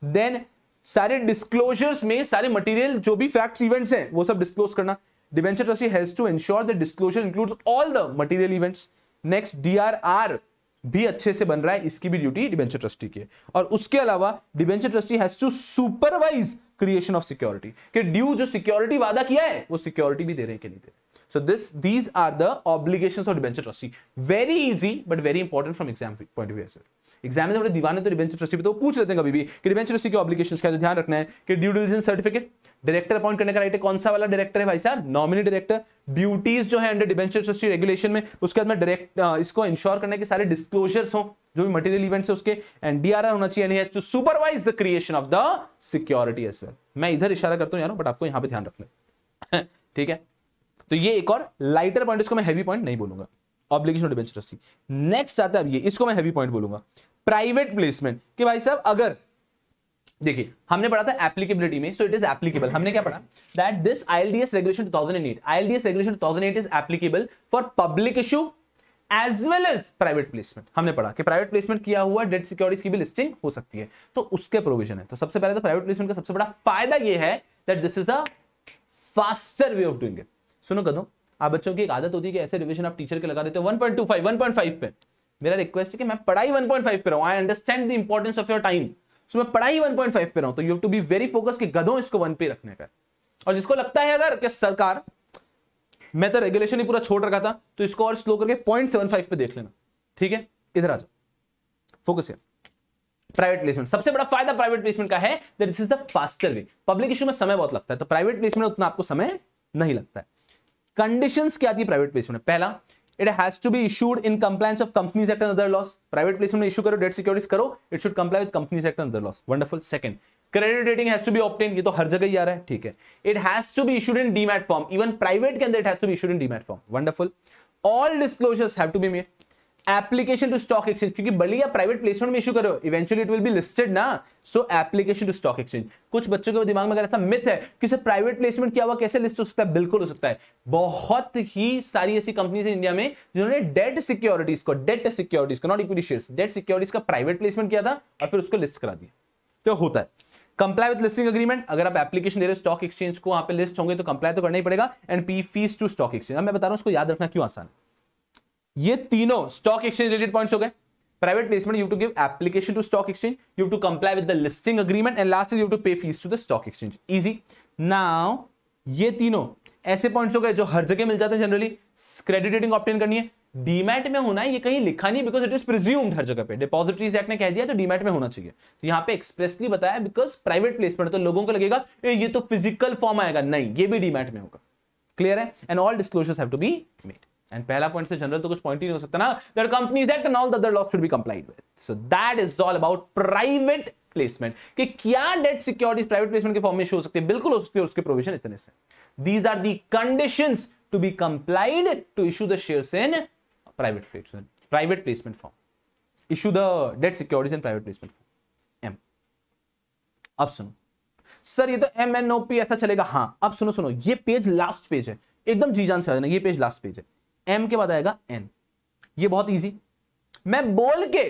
S1: देन सारे डिस्क्लोजर्स में सारे मटेरियल जो भी फैक्ट्स इवेंट्स हैं वो सब डिस्क्लोज करना। Debenture trustee has to ensure that disclosure includes all the material events. Next, DRR भी अच्छे से बन रहा है, इसकी भी ड्यूटी डिबेंचर ट्रस्टी की है। और उसके अलावा debenture trustee has to supervise creation of security, कि ड्यू जो सिक्योरिटी वादा किया है वो सिक्योरिटी भी दे रहे हैं कि नहीं दे रहे। So these are the obligations of debenture trustee. Very easy but very important from exam point of view as well. Examiner बड़े दीवाने तो डिबेंचर ट्रस्टी पे तो पूछ लेते हैं कभी भी कि डिबेंचर ट्रस्टी के ऑब्लिगेशंस क्या है, तो ध्यान रखना है कि due diligence certificate, director appoint करने का राइट है, कौन सा वाला डायरेक्टर है भाई साहब? Nominee director. ड्यूटीज जो है अंडर डिबेंचर ट्रस्टी रेगुलेशन में, उसके बाद में डायरेक्ट इसको इंश्योर करने के सारे डिस्क्लोजर्स हो जो भी मटेरियल इवेंट्स है उसके, एंड डीआरआर होना चाहिए, and he has to supervise the creation of the security as well. मैं इधर इशारा करता हूं यार, बट आपको यहां पे ध्यान रखना है ठीक है। तो ये एक और लाइटर पॉइंट, इसको मैं हैवी पॉइंट नहीं बोलूंगा, obligation of debenture trustee. Next आता है अब ये, इसको मैं हैवी पॉइंट बोलूंगा, प्राइवेट प्लेसमेंट। कि भाई साहब अगर देखिए हमने पढ़ा था एप्लीकेबिलिटी में, सो इट इज एप्लीकेबल। हमने क्या पढ़ा? That this ILDS regulation 2008, ILDS regulation 2008 is applicable for public issue as well as private placement. हमने पढ़ा कि प्राइवेट प्लेसमेंट किया हुआ डेट सिक्योरिटीज की भी लिस्टिंग हो सकती है, तो उसके प्रोविजन है। तो सबसे पहले तो प्राइवेट प्लेसमेंट का सबसे बड़ा फायदा यह है that this is a faster way of doing it. सुनो कदम, आप बच्चों की एक आदत होती है कि ऐसे रिवीजन आप टीचर के लगा देते हो 1.25 1.5 पे। मेरा रिक्वेस्ट है कि मैं पढ़ाई 1.5 पे रहा हूं, I understand the importance of your time, so मैं पढ़ाई 1.5 पे रहा हूं, तो you have to be very focus कि गधों इसको 1 पे रखने का। और जिसको लगता है अगर कि सरकार मैं तो रेगुलेशन ही पूरा छोड़ रखा था, तो इसको और स्लो करके 0.75 पे देख लेना, ठीक है? इधर आ जाओ, फोकस है प्राइवेट प्लेसमेंट। सबसे बड़ा फायदा प्राइवेट प्लेसमेंट का है that this is the faster way. Public issue में समय बहुत लगता है, तो प्राइवेट प्लेसमेंट उतना आपको समय नहीं लगता है। कंडीशंस क्या थी प्राइवेट प्लेसमेंट में? पहला, it has to be issued in compliance of companies act and other laws. Private placement में इशू करो, डेट सिक्योरिटीज करो, it should comply with companies act and other laws. Wonderful. Second, credit rating has to be obtain, ये तो हर जगह ही आ रहा है, ठीक है। It has to be issued in demat form, even private के अंदर it has to be issued in demat form. Wonderful. All disclosures have to be made. Application to stock exchange, क्योंकि बड़ी या प्राइवेट प्लेसमेंट में issue करो, eventually it will be listed ना, so application to stock exchange. कुछ बच्चों के दिमाग में अगर ऐसा मिथ है कि सर प्राइवेट प्लेसमेंट किया हुआ कैसे लिस्ट हो सकता है, बिल्कुल हो सकता है। बहुत ही सारी ऐसी कंपनीज है इंडिया में जिन्होंने डेट सिक्योरिटीज को not equity shares, date securities का प्राइवेट प्लेसमेंट किया था और फिर उसको लिस्ट करा दिया, तो होता है। कंप्लाई विद लिस्टिंग एग्रीमेंट, अगर आप एप्लीकेशन दे रहे हो स्टॉक एक्सचेंज को, वहां पे लिस्ट होंगे तो कंप्लाई तो करना ही पड़ेगा। एंड पे फीस टू स्टॉक एक्सचेंज, अब मैं बता रहा हूं उसको याद रखना क्यों आसान है। ये तीनों स्टॉक एक्सचेंज रिलेटेड पॉइंट्स हो गए। Private placement, you have to give application to stock exchange, you have to comply with the listing agreement, and last is you have to pay fees to the stock exchange. Easy. Now ये तीनों ऐसे points हो गए जो हर जगह मिल जाते हैं generally. Credit rating obtain करनी है, डीमैट में होना है, ये कहीं लिखा नहीं बिकॉज इट इज प्रिज्यूम्ड हर जगह पे। डिपॉजिटरीज एक्ट ने कह दिया तो डीमैट में होना चाहिए, तो यहां पे एक्सप्रेसली बताया बिकॉज प्राइवेट प्लेसमेंट, तो लोगों को लगेगा ये तो फिजिकल फॉर्म आएगा, नहीं, ये भी डीमैट में होगा। क्लियर है। And all disclosures have to be made. And पहला पॉइंट से जनरल तो कुछ पॉइंट ही नहीं हो सकता ना, that companies act and all the other laws should be complied with. So that is all about private placement, कि क्या डेट सिक्योरिटीज प्राइवेट प्लेसमेंट के फॉर्म में शो हो सकती है, बिल्कुल हो सकती है, उसके प्रोविजन इतने से। These are the conditions to be complied to issue the shares in private placement form, issue the debt securities in private placement form. Um. अब सुनो सर, ये तो MNOP ऐसा चलेगा, हाँ अब सुनो, ये पेज लास्ट पेज है, एकदम जी जान से आ जाना, ये पेज लास्ट पेज है। M के बाद आएगा N, ये बहुत इजी। मैं बोल के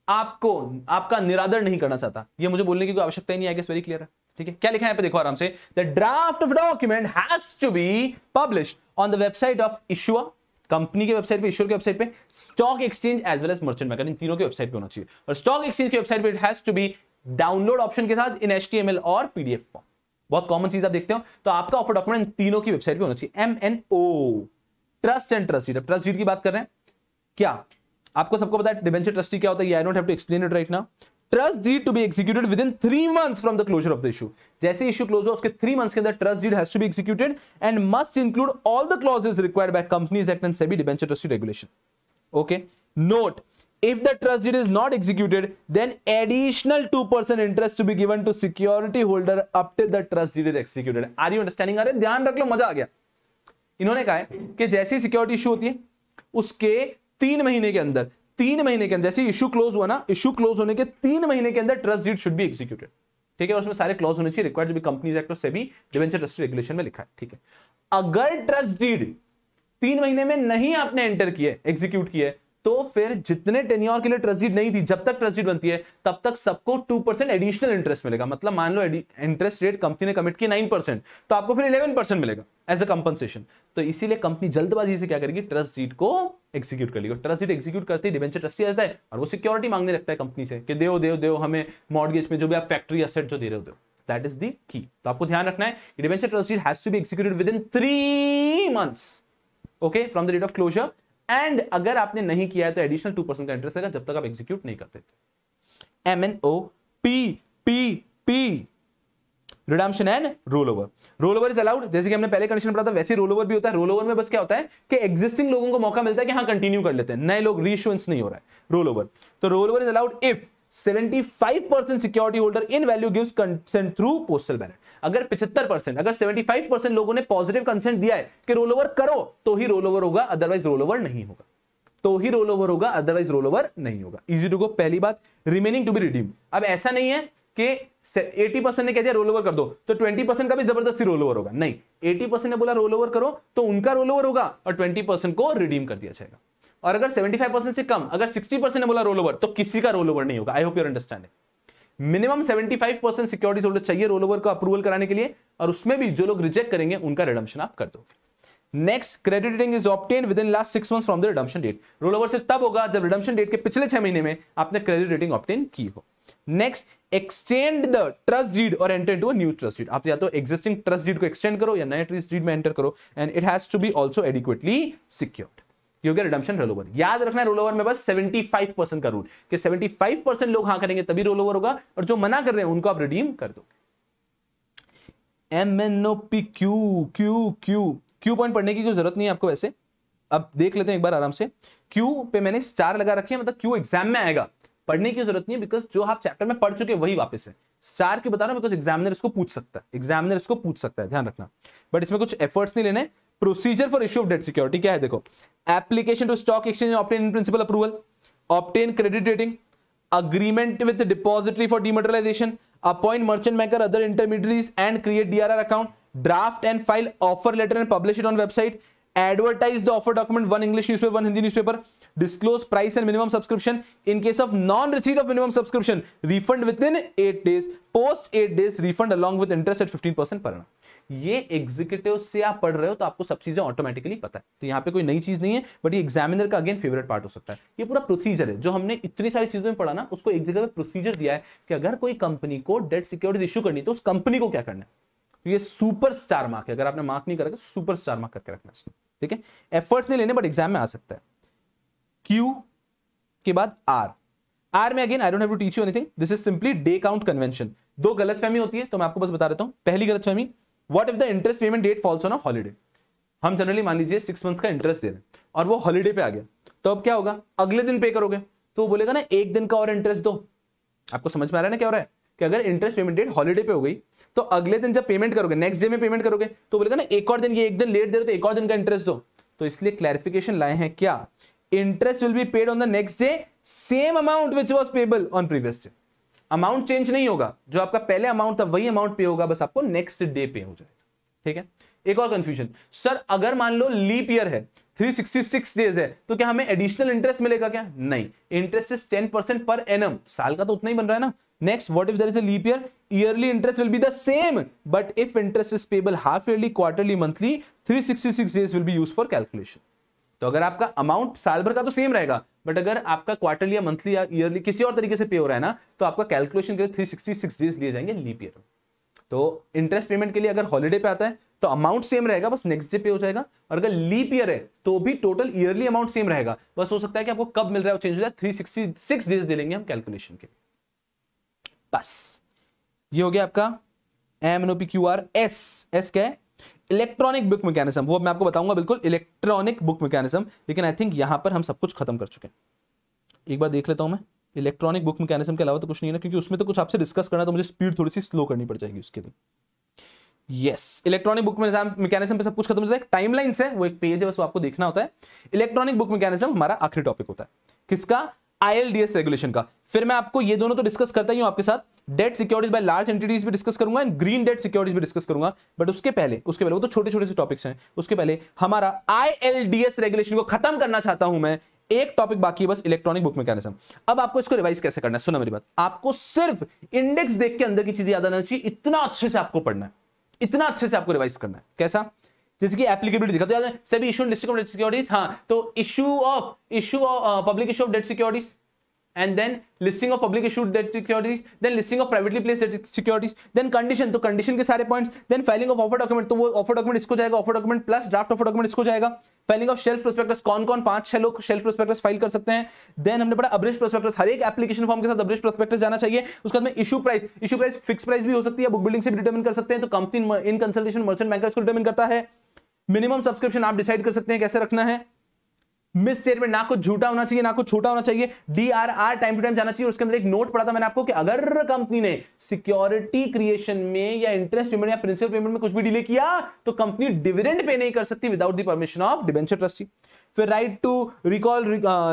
S1: आपका निरादर नहीं करना चाहता, ये मुझे बोलने की कोई आवश्यकता ही नहीं है, वेरी क्लियर है, ठीक है। क्या लिखा है यहाँ पे देखो आराम से, the draft of document has to be published on the website of issuer, company के वेबसाइट पे, इश्यूर के वेबसाइट पे, stock exchange as well as merchant bank, इन तीनों के वेबसाइट पे होना चाहिए। और स्टॉक एक्सचेंज के वेबसाइट पे it has to be download option के साथ इन HTML और PDF फॉर्म। बहुत कॉमन चीज आप देखते हो, तो आपका ऑफर डॉक्यूमेंट इन तीनों की वेबसाइट पे होना चाहिए। MNO, trust and trust deed. Trust deed की बात कर रहे हैं, क्या आपको सबको पता है डिबेंचर ट्रस्टी क्या होता है? I don't have to explain it right now. Trust deed to be executed within 3 months from the closure of the issue. जैसे इशू क्लोज हो उसके 3 months के अंदर trust deed has to be executed and must include all the clauses required by companies act and SEBI debenture trustee regulation. Okay, note, if the trust deed is not executed, then additional 2% interest to be given to security holder up till the trust deed is executed. Are you understanding? अरे ध्यान रख लो, मजा आ गया। इन्होंने कहा है कि जैसी सिक्योरिटी इशू होती है उसके 3 महीने के अंदर, जैसे इशू क्लोज हुआ ना, इशू क्लोज होने के 3 महीने के अंदर trust deed should be executed, ठीक है। उसमें सारे क्लॉज होने चाहिए, required to be companies act और सेबी डिबेंचर ट्रस्टी रेगुलेशन में लिखा है, ठीक है। अगर ट्रस्ट डीड 3 महीने में नहीं आपने एंटर किए, एग्जीक्यूट किए, तो फिर जितने टेन्योर के लिए ट्रस्ट डीड नहीं थी, जब तक ट्रस्ट डीड बनती है तब तक सबको 2% एडिशनल इंटरेस्ट मिलेगा। मतलब मान लो इंटरेस्ट रेट कंपनी ने कमिट की 9%, तो आपको फिर 11% मिलेगा एज अ कंपनसेशन। तो इसीलिए कंपनी जल्दबाजी से क्या करेगी, ट्रस्ट डीड को एग्जीक्यूट कर लेगी। ट्रस्ट डीड एग्जीक्यूट करते ही डिबेंचर ट्रस्टी आ जाता है और वो सिक्योरिटी मांगने लगता है कंपनी से कि दो हमें मॉर्गेज में जो भी आप फैक्ट्री एसेट जो दे रहे हो दो। दैट इज द की। तो आपको ध्यान रखना है कि debenture trust deed has to be executed within 3 months, okay, from the date of closure. And अगर आपने नहीं किया है तो एडिशनल 2% का इंटरेस्ट लगेगा जब तक आप एग्जीक्यूट नहीं करते थे। MNOP redemption and roll over. Roll over is allowed, जैसे कि हमने पहले कंडीशन पढ़ा था वैसे रोल ओवर भी होता है। रोल ओवर में बस क्या होता है कि एग्जिस्टिंग लोगों को मौका मिलता है कि हाँ कंटिन्यू कर लेते हैं, नए लोग रीइश्यूएंस नहीं हो रहा है। रोल ओवर, तो roll over is allowed if 75% security holder in value gives consent through postal ballot. अगर 75%, अगर 75% लोगों ने पॉजिटिव कंसेंट दिया है कि रोल ओवर करो तो ही रोल ओवर होगा, अदरवाइज रोल ओवर नहीं होगा। अदरवाइज रोल ओवर नहीं होगा। Easy to go. पहली बात, रिमेनिंग टू बी रिडीम। अब ऐसा नहीं है कि 80% ने कह दिया रोल ओवर कर दो तो 20% का भी जबरदस्ती रोल ओवर होगा, नहीं। 80% ने बोला रोल ओवर करो तो उनका रोल ओवर होगा और 20% को रिडीम कर दिया जाएगा। और अगर 75% से कम, अगर 60% ने बोला रोल ओवर, तो किसी का रोल ओवर नहीं होगा। I hope you understand. Minimum 75% security holder चाहिए रोल ओवर को अप्रूवल कराने के लिए, और उसमें भी जो लोग रिजेक्ट करेंगे उनका रिडम्पशन आप कर दोगे। Next, credit rating is obtained within last 6 months from the redemption date. Roll over से तब होगा जब रिडम्पशन डेट के पिछले 6 महीने में आपने क्रेडिट रेटिंग ऑब्टेन की हो। Next, extend the trust deed और enter into a new trust deed. आप या तो एग्जिस्टिंग ट्रस्ट डीड को एक्सटेंड करो या नए ट्रस्ट डीड में एंटर करो, and it has to be also adequately secured. क्योंकि रिडम्पशन रोल ओवर, याद रखना है रोल ओवर में बस 75% का रूल, कि 75% लोग हाँ करेंगे तभी रोल ओवर होगा, और जो मना कर रहे हैं उनको आप रिडीम कर दोगे। MNOP क्यू पॉइंट पढ़ने की कोई जरूरत नहीं है आपको वैसे, अब देख लेते हैं एक बार आराम से। क्यू पे मैंने स्टार लगा रखे हैं, मतलब क्यू एग्जाम में आएगा, पढ़ने की जरूरत नहीं है, बिकॉज जो आप चैप्टर में पढ़ चुके वही वापस है। स्टार क्यों बता रहा हूं, बिकॉज एग्जामिनर इसको पूछ सकता है, एग्जामिनर इसको पूछ सकता है, ध्यान रखना। बट इसमें कुछ एफर्ट्स नहीं लेने। Procedure for issue of debt security क्या है, देखो, application to stock exchange, obtain in principle approval, obtain credit rating, agreement with the depository for dematerialization, appoint merchant banker, other intermediaries and create DRR account, draft and file offer letter and publish it on website, advertise the offer document, one English newspaper, one Hindi newspaper, disclose price and minimum subscription. In case of non-receipt of minimum subscription, refund within 8 days, post 8 days refund along with interest at 15% per annum. ये executive से आप पढ़ रहे हो तो आपको सब चीजें ऑटोमेटिकली पता है, तो यहां पे कोई नई चीज नहीं है, बट ये एग्जामिनर का अगेन फेवरेट पार्ट हो सकता है। ये पूरा प्रोसीजर है, जो हमने इतनी सारी चीजों में पढ़ा ना, उसको एक जगह पे प्रोसीजर दिया है कि अगर कोई कंपनी को डेट सिक्योरिटीज इशू करनी है तो उस कंपनी को क्या करना है। तो ये सुपर स्टार मार्क है, अगर आपने मार्क नहीं करा तो सुपर स्टार मार्क करके रखना है, ठीक है। एफर्ट्स नहीं लेने, बट एग्जाम में आ सकता है। क्यू के बाद आर में again I don't have to teach you anything, this is simply day count convention. दो गलतफहमी होती है तो मैं आपको बस बता देता हूं। पहली गलतफहमी, what if the interest payment date falls on a holiday. हम जनरली मान लीजिए 6 मंथ का इंटरेस्ट दे रहे हैं और वो हॉलिडे पे आ गया, तो अब क्या होगा, अगले दिन पे करोगे तो वो बोलेगा ना एक दिन का और इंटरेस्ट दो। आपको समझ में आ रहा है ना क्या हो रहा है, कि अगर इंटरेस्ट पेमेंट डेट हॉलिडे पे हो गई तो अगले दिन जब पेमेंट करोगे, नेक्स्ट डे में पेमेंट करोगे, तो बोलेगा ना एक और दिन, ये एक दिन लेट दे रहे तो एक और दिन का इंटरेस्ट दो। तो इसलिए क्लैरिफिकेशन लाए हैं क्या, interest will be paid on the next day, same amount which was payable on previous day. Amount change नहीं होगा, जो आपका पहले अमाउंट था वही अमाउंट पे होगा, बस आपको नेक्स्ट डे पे हो जाएगा, ठीक है। एक और कंफ्यूजन, सर अगर मान लो लीप ईयर है, 366 डेज है, तो क्या हमें एडिशनल इंटरेस्ट मिलेगा क्या? नहीं, इंटरेस्ट इज 10% पर एनम, साल का तो उतना ही बन रहा है ना। Next, what if there is a leap year, yearly interest will be the same, but if interest is payable half yearly, quarterly, monthly, 366 days will be used for calculation. तो अगर आपका अमाउंट साल भर का तो सेम रहेगा, but अगर आपका क्वार्टरली या मंथली या ईयरली किसी और तरीके से पे हो रहा है ना, तो आपका कैलकुलेशन के लिए 366 डेज लिए जाएंगे लीप ईयर। तो इंटरेस्ट पेमेंट के लिए अगर हॉलिडे पे आता है तो अमाउंट सेम रहेगा, बस नेक्स्ट डे पे हो जाएगा, और अगर लीप ईयर है तो भी टोटल ईयरली अमाउंट सेम रहेगा, बस हो सकता है कि आपको कब मिल रहा है वो चेंज हो जाए, 366 डेज दे लेंगे हम कैलकुलेशन के। बस ये हो गया आपका MNOP QR। एस क्या है, इलेक्ट्रॉनिक बुक मैकेनिज्म, वो मैं आपको बताऊंगा बिल्कुल, इलेक्ट्रॉनिक बुक मैकेनिज्म। लेकिन आई थिंक यहां पर हम सब कुछ खत्म कर चुके हैं। एक बार देख लेता हूं मैं, इलेक्ट्रॉनिक बुक मैकेनिज्म के अलावा तो कुछ नहीं है ना, क्योंकि उसमें तो कुछ आपसे डिस्कस करना, तो मुझे स्पीड थोड़ी सी स्लो करनी पड़ जाएगी उसके लिए। यस, इलेक्ट्रॉनिक बुक मैकेनिज्म पे सब कुछ खत्म हो जाता है। टाइमलाइंस है, वो एक पेज है, बस वो आपको देखना होता है। इलेक्ट्रॉनिक बुक मैकेनिज्म हमारा आखिरी टॉपिक होता है, किसका, ILDS रेगुलेशन का। फिर मैं आपको ये दोनों तो डिस्कस करता ही हूं आपके साथ, date securities by large entities भी डिस्कस करूंगा एंड ग्रीन डेट सिक्योरिटीज भी डिस्कस करूंगा। बट उसके पहले वो तो छोटे छोटे से टॉपिक्स हैं, उसके पहले हमारा ILDS रेगुलेशन को खत्म करना चाहता हूं मैं। एक टॉपिक बाकी है बस, इलेक्ट्रॉनिक बुक मैकेनिज्म। अब आपको इसको रिवाइज कैसे करना है, सुनो मेरी बात, आपको सिर्फ इंडेक्स देख के अंदर की चीजें याद आना चाहिए, इतना अच्छे से आपको पढ़ना है, इतना अच्छे से आपको रिवाइज करना है। कैसा, जैसे कि एप्लीकेबिलिटी दिखा, तो याद है SEBI issue listing of debt securities, हां तो issue of public issue of debt securities, and then listing of public issued debt securities, then listing of privately placed debt securities, then condition, तो condition के सारे points, then filing of offer document, तो वो offer document इसको जाएगा, offer document plus draft offer document इसको जाएगा, filing of shelf prospectus, कौन-कौन 5-6 लोग shelf prospectus फाइल कर सकते हैं, then हमने पढ़ा abridged prospectus, हर एक एप्लीकेशन फॉर्म के साथ abridged prospectus जाना चाहिए। उसके बाद में issue price फिक्स प्राइस भी हो सकती है, बुक बिल्डिंग से भी डिटरमिन कर सकते हैं, तो company in consultation merchant banker इसको डिटरमिन करता है। मिनिमम सब्सक्रिप्शन आप डिसाइड कर सकते हैं कैसे रखना है। मिस स्टेटमेंट, ना कुछ झूठा होना चाहिए ना कुछ छोटा होना चाहिए। DRR टाइम टू टाइम जाना चाहिए। उसके अंदर एक नोट पढ़ा था मैंने आपको कि अगर कंपनी ने सिक्योरिटी क्रिएशन में या इंटरेस्ट पेमेंट या प्रिंसिपल पेमेंट में कुछ भी डिले किया तो कंपनी डिविडेंड पे नहीं कर सकती without the permission of debenture trustee. फिर right to recall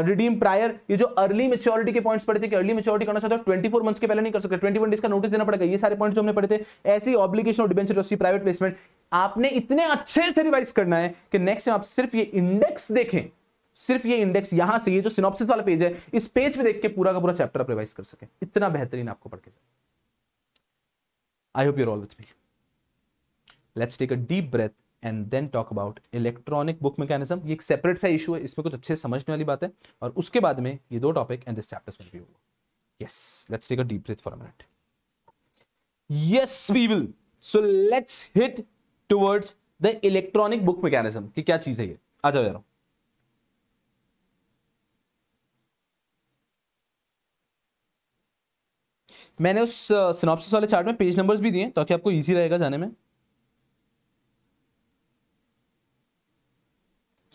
S1: redeem prior, ये जो अर्ली मैच्योरिटी के पॉइंट्स पढ़े थे कि अर्ली मैच्योरिटी करना चाहते हो 24 मंथ्स के पहले नहीं कर सकते, 21 डेज का नोटिस देना पड़ेगा, ये सारे पॉइंट्स जो हमने पढ़े थे। ऐसी obligation of debenture trustee, private placement, आपने इतने अच्छे से रिवाइज करना है कि नेक्स्ट टाइम आप सिर्फ ये इंडेक्स देखें, सिर्फ ये इंडेक्स यहां से, ये जो सिनॉप्सिस वाला पेज है, इस पेज पे देख के पूरा का पूरा चैप्टर आप रिवाइज कर सके, इतना बेहतरीन आपको पढ़ के जाए। I hope you are all with me. Let's take a deep breath and then talk about electronic book mechanism. ये एक सेपरेट सा इशू है, इसमें कुछ अच्छे से समझने वाली बात है, और उसके बाद में ये दो topic and this chapter will be over. Yes, let's take a deep breath for a minute. Yes people, so let's hit towards the electronic book mechanism की क्या चीज है ये। आ जाओ यार, मैंने उस सिनॉप्सिस वाले चार्ट में पेज नंबर्स भी दिए ताकि आपको इजी रहेगा जाने में।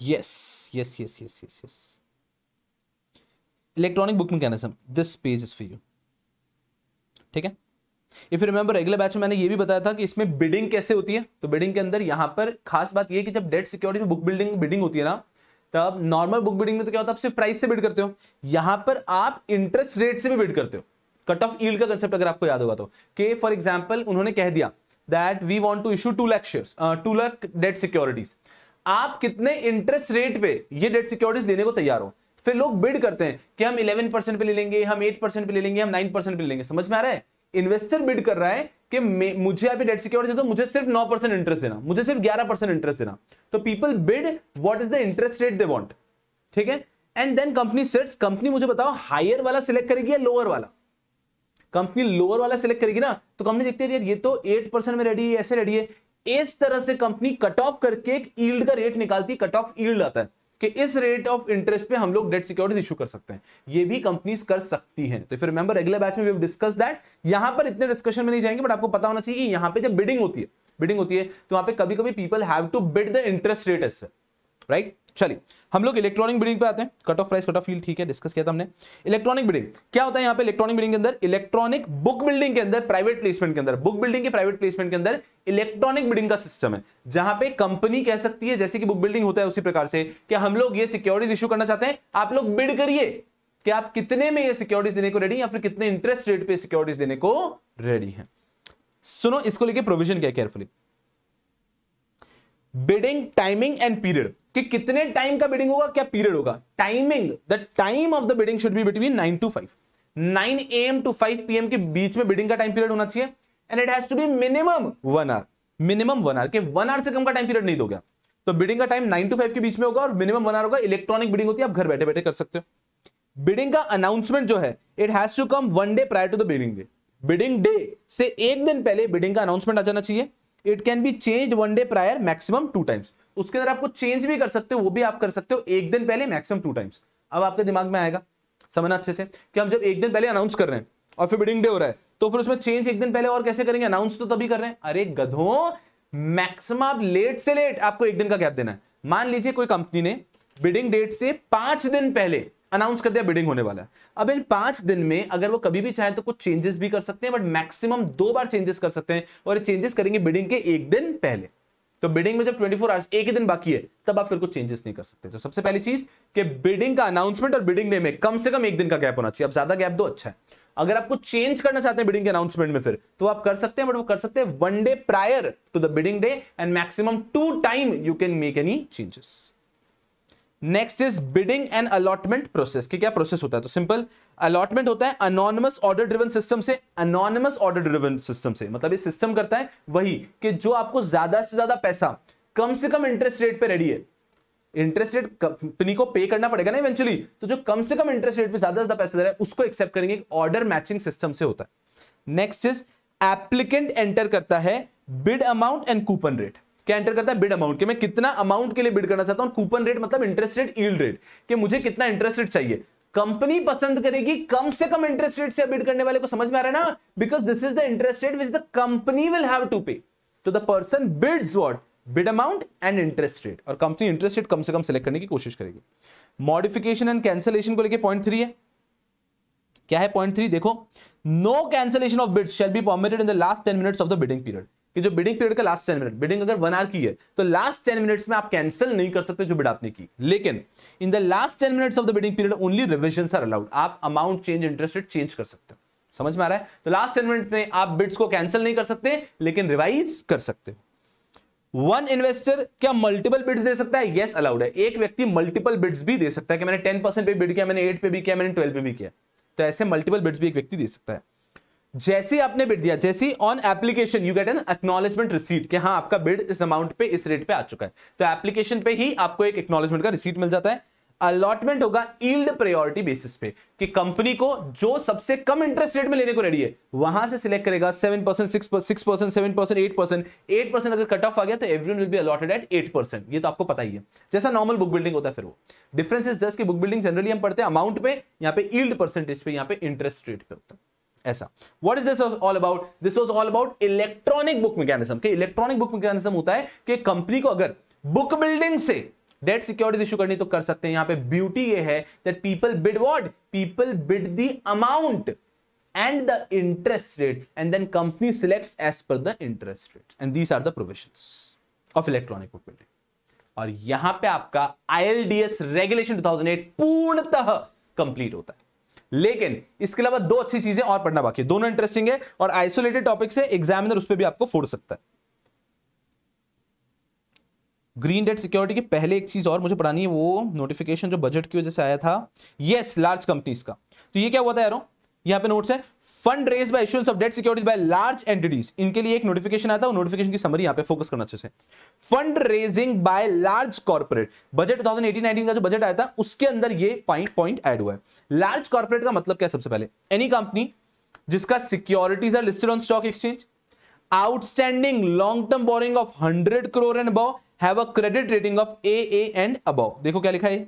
S1: Yes yes yes yes yes yes, electronic book mechanism, this page is for you. ठीक है, if you remember regular batch में मैंने ये भी बताया था कि इसमें बिडिंग कैसे होती है। तो बिडिंग के अंदर यहां पर खास बात ये कि जब डेट सिक्योरिटी में बुक बिडिंग होती है ना, तब नॉर्मल बुक बिडिंग में तो क्या होता है, आप सिर्फ प्राइस से बिड करते हो, यहां पर आप इंटरेस्ट रेट से भी बिड करते हो। कट ऑफ यील्ड का कंसेप्ट अगर आपको याद होगा तो, कि फॉर एग्जांपल उन्होंने कह दिया that we want to issue 2 lakh shares, 2 lakh debt securities, आप कितने इंटरेस्ट रेट पे ये डेट सिक्योरिटीज लेने को तैयार हो। फिर लोग बिड करते हैं कि हम 11% पे ले लेंगे, हम 8% पे ले लेंगे, हम 9% पे ले लेंगे। समझ में आ रहा है, इन्वेस्टर बिड कर रहा है कि मुझे अभी डेट सिक्योरिटी दे दो, मुझे सिर्फ 9% इंटरेस्ट देना, मुझे सिर्फ 11% इंटरेस्ट देना। तो people bid what is the interest rate they want. ठीक है, and then company sets, company मुझे बताओ हायर वाला सिलेक्ट करेगी या लोअर वाला। कंपनी लोअर वाला सिलेक्ट करेगी ना, तो कंपनी देखती है यार ये तो 8% में रेडी है, ऐसे रेडी है। इस तरह से कंपनी कट ऑफ करके एक यील्ड का रेट निकालती है, कट ऑफ यील्ड आता है कि इस रेट ऑफ इंटरेस्ट पे हम लोग डेट सिक्योरिटीज इशू कर सकते हैं। ये भी कंपनीज कर सकती हैं। तो फिर रिमेंबर रेगुलर बैच में वी हैव डिस्कस दैट, यहां पर इतने डिस्कशन में नहीं जाएंगे, बट आपको पता होना चाहिए कि यहां पे जब बिडिंग होती है तो वहां पे कभी कभी people have to bid the interest rate as well, right. चलिए हम लोग इलेक्ट्रॉनिक बिडिंग पे आते हैं। Cut off price, cut off yield, ठीक है, डिस्कस किया था हमने। इलेक्ट्रॉनिक बिडिंग क्या होता है यहाँ पे, इलेक्ट्रॉनिक बिडिंग के अंदर, इलेक्ट्रॉनिक बुक बिल्डिंग के अंदर, प्राइवेट प्लेसमेंट के अंदर, बुक बिल्डिंग के प्राइवेट प्लेसमेंट के अंदर इलेक्ट्रॉनिक बिडिंग का सिस्टम है, जहां पे कंपनी कह सकती है, जैसे कि बुक बिल्डिंग होता है उसी प्रकार से, कि हम लोग ये सिक्योरिटीज इशू करना चाहते हैं, आप लोग बिड करिए कि आप कितने में ये सिक्योरिटीज देने को रेडी, या फिर कितने इंटरेस्ट रेट पे सिक्योरिटीज देने को रेडी है। सुनो इसको लेके प्रोविजन क्या, carefully. Bidding timing and period, कि कितने टाइम का बिडिंग होगा, क्या पीरियड होगा। Timing, the time of the bidding should be between 9 to 5, 9 AM to 5 PM के बीच में बिडिंग का टाइम पीरियड होना चाहिए। And it has to be minimum 1 hour, minimum 1 hour, के 1 आवर से कम का टाइम पीरियड नहीं दोगे। तो बिडिंग का टाइम 9 to 5 के बीच में होगा और मिनिमम 1 आवर होगा। इलेक्ट्रॉनिक बिडिंग होती है, आप घर बैठे बैठे कर सकते हो। बिडिंग का अनाउंसमेंट जो है, it has to come 1 day prior to the bidding day, bidding day से एक दिन पहले बिडिंग का अनाउंसमेंट आ जाना चाहिए। It can be change 1 day prior, maximum 2 times. उसके अंदर आपको चेंज भी कर सकते हो, वो भी आप कर सकते हो एक दिन पहले, मैक्सिमम 2 टाइम्स। अब आपके दिमाग में आएगा समझना अच्छे से कि हम जब एक दिन पहले अनाउंस कर रहे हैं और फिर बिडिंग डे हो रहा है, तो फिर उसमें चेंज एक दिन पहले और कैसे करेंगे, अनाउंस तो तभी कर रहे हैं। अरे गधों, मैक्सिमम आप लेट से लेट आपको एक दिन का गैप देना है। मान लीजिए कोई कंपनी ने बिडिंग डेट से 5 दिन पहले अनाउंस कर दिया बिडिंग होने वाला है। अब इन 5 दिन में अगर वो कभी भी चाहे तो कुछ चेंजेस भी कर सकते हैं, बट मैक्सिमम 2 बार चेंजेस कर सकते हैं, और ये चेंजेस करेंगे बिडिंग के एक दिन पहले। तो बिडिंग में जब 24 आवर्स, एक ही दिन बाकी है, तब आप फिर कुछ चेंजेस नहीं कर सकते। तो सबसे पहली चीज कि बिडिंग का अनाउंसमेंट और बिडिंग डे में कम से कम एक दिन का गैप होना चाहिए। अब ज्यादा गैप दो अच्छा है। अगर आपको चेंज करना चाहते हैं बिडिंग के अनाउंसमेंट में फिर तो आप कर सकते हैं, बट वो कर सकते हैं 1 day prior to the bidding day, and maximum 2 time you can make any changes. Next is bidding and allotment process. कि क्या प्रोसेस होता है, तो सिंपल, अलॉटमेंट होता है अनोनिमस ऑर्डर ड्रिवन सिस्टम से। अनोनिमस ऑर्डर ड्रिवन सिस्टम से मतलब ये सिस्टम करता है वही कि जो आपको ज्यादा से ज्यादा पैसा कम से कम इंटरेस्ट रेट पे रेडी है, इंटरेस्ट रेट कंपनी को पे करना पड़ेगा ना इवेंचुअली, तो जो कम से कम इंटरेस्ट रेट पे ज्यादा से ज्यादा पैसा दे रहा है उसको एक्सेप्ट करेंगे। ऑर्डर मैचिंग सिस्टम से होता है। नेक्स्ट इज एप्लीकेंट एंटर करता है bid amount and coupon rate. क्या एंटर करता है, बिड अमाउंट, कि मैं कितना अमाउंट के लिए बिड करना चाहता हूं। कूपन रेट मतलब इंटरेस्ट रेट, यील्ड रेट, कि मुझे कितना इंटरेस्ट रेट चाहिए। कंपनी पसंद करेगी कम से कम इंटरेस्ट रेट से बिड करने वाले को, समझ में आ रहा है ना, because this is the interest rate which the company will have to pay. तो the person bids what, bid amount and interest rate, और कंपनी इंटरेस्ट रेट कम से कम सिलेक्ट करने की कोशिश करेगी। मॉडिफिकेशन एंड कैंसिलेशन को लेके पॉइंट 3 है। क्या है पॉइंट 3, देखो, no cancellation of bids shall be permitted in the last 10 minutes of the bidding period. कि जो बिडिंग पीरियड का लास्ट 10 मिनट, बिडिंग अगर 1 आवर की है तो लास्ट 10 मिनट्स में आप कैंसिल नहीं कर सकते जो बिड आपने की। लेकिन in the last 10 minutes of the bidding period only revisions are allowed. आप amount change, interest rate change कर सकते हो। समझ में आ रहा है। तो लास्ट 10 मिनट्स में आप बिड्स को कैंसिल नहीं कर सकते, लेकिन रिवाइज कर सकते हो। वन इन्वेस्टर क्या मल्टीपल बिड्स दे सकता है? यस, अलाउड है। एक व्यक्ति मल्टीपल बिड्स भी दे सकता है कि मैंने 10% पे बिड किया, मैंने 8 पे भी किया, मैंने 12 पे भी किया। तो ऐसे मल्टीपल बिड्स भी एक व्यक्ति दे सकता है। जैसे आपने बिड दिया, जैसे on application you get an acknowledgement receipt कि हाँ आपका बिड इस अमाउंट पे, इस रेट पे आ चुका है, तो एप्लीकेशन पे ही आपको एक एक्नॉलेजमेंट का रिसीट मिल जाता है। अलॉटमेंट होगा यील्ड प्रायोरिटी बेसिस पे कि कंपनी को जो सबसे कम इंटरेस्ट रेट में लेने को रेडी है वहां से सिलेक्ट करेगा। 7%, 6%, 7%, 8%, 8% अगर कट ऑफ आ गया तो everyone will be allotted at 8%। ये तो आपको पता ही है, जैसा नॉर्मल बुक बिल्डिंग होता है। फिर वो डिफरेंस इज जस्ट कि बुक बिल्डिंग जनरली हम पढ़ते हैं अमाउंट पे, यहाँ पे यील्ड परसेंटेज पे, यहाँ पे इंटरेस्ट रेट पे होता है। ऐसा what is this all about? This was all about electronic book mechanism. कि इलेक्ट्रॉनिक बुक मैकेनिज्म होता है कि कंपनी को अगर बुक बिल्डिंग से डेट सिक्योरिटीज इशू करनी तो कर सकते हैं। यहां पे ब्यूटी ये है that people bid what, people bid the amount and the interest rate and then company selects as per the interest rate and these are the provisions of electronic book building। और यहां पे आपका ILDS regulation 2008 पूर्णतः complete होता है। लेकिन इसके अलावा दो अच्छी चीजें और पढ़ना बाकी है, दोनों इंटरेस्टिंग है और आइसोलेटेड टॉपिक से एग्जामिनर उस पर भी आपको फोड़ सकता है। ग्रीन डेट सिक्योरिटी के पहले एक चीज और मुझे पढ़ानी है, वो नोटिफिकेशन जो बजट की वजह से आया था, यस लार्ज कंपनीज का। तो ये क्या हुआ था यारों, यहां पे नोट्स है, fund raise by issuance of debt securities by large entities, इनके लिए एक नोटिफिकेशन आया था, वो नोटिफिकेशन की समरी यहां पे फोकस करना अच्छे से। Fund raising by large corporate, budget 2018-19 का जो बजट आया था उसके अंदर ये पॉइंट ऐड हुआ है। लार्ज कॉर्पोरेट का मतलब क्या है, सबसे पहले एनी कंपनी जिसका securities are listed on stock exchange, outstanding long term borrowing of 100 crore and above, have a credit rating of AA and above. देखो क्या लिखा है,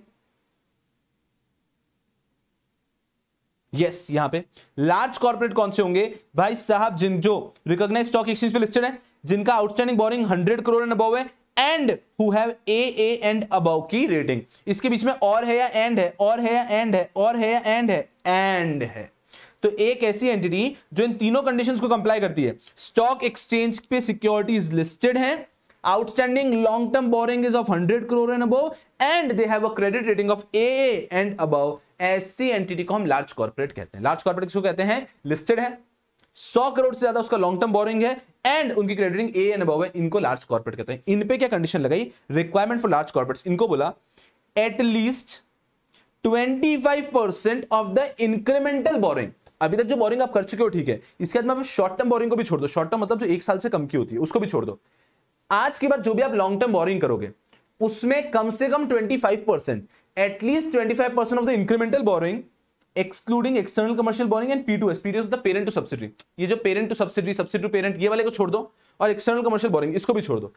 S1: यस यहां पे लार्ज कॉर्पोरेट कौन से होंगे भाई साहब, जिन जो रिकॉग्नाइज्ड स्टॉक एक्सचेंज पे लिस्टेड है, जिनका outstanding borrowing 100 crore and above है, and who have AA and above की रेटिंग। इसके बीच में और है या एंड है, और है या एंड है, और है या एंड है, एंड है। तो एक ऐसी एंटिटी जो इन तीनों कंडीशंस को कंप्लाई करती है, स्टॉक एक्सचेंज पे सिक्योरिटीज लिस्टेड है, outstanding long term borrowing is of 100 crore and above and they have a credit rating of AA and above, ऐसी एंटिटी को हम लार्ज कॉर्पोरेट कहते हैं। लार्ज कॉर्पोरेट किसको कहते हैं, लिस्टेड है, 100 करोड़ से ज्यादा उसका लॉन्ग टर्म बोरिंग है एंड उनकी credit rating A and above है, इनको लार्ज कॉर्पोरेट कहते हैं। इन पे क्या कंडीशन लगाई, रिक्वायरमेंट फॉर लार्ज कॉर्पोरेट्स, इनको बोला at least 25% of the incremental boring. अभी तक जो बोरिंग आप कर चुके हो ठीक है, इसके बाद में शॉर्ट टर्म बोरिंग को भी छोड़ दो, शॉर्ट टर्म मतलब जो 1 साल से कम की होती है उसको भी छोड़ दो। आज के बाद जो भी आप लॉन्ग टर्म बोरिंग करोगे उसमें कम से कम 25%, at least 25% of the incremental borrowing excluding external commercial borrowing and P2S, P2S मतलब पेरेंट टू सब्सिडी, ये जो parent to subsidy, subsidy to parent, ये वाले को छोड़ दो और एक्सटर्नल कमर्शियल बोरिंग इसको भी छोड़ दो।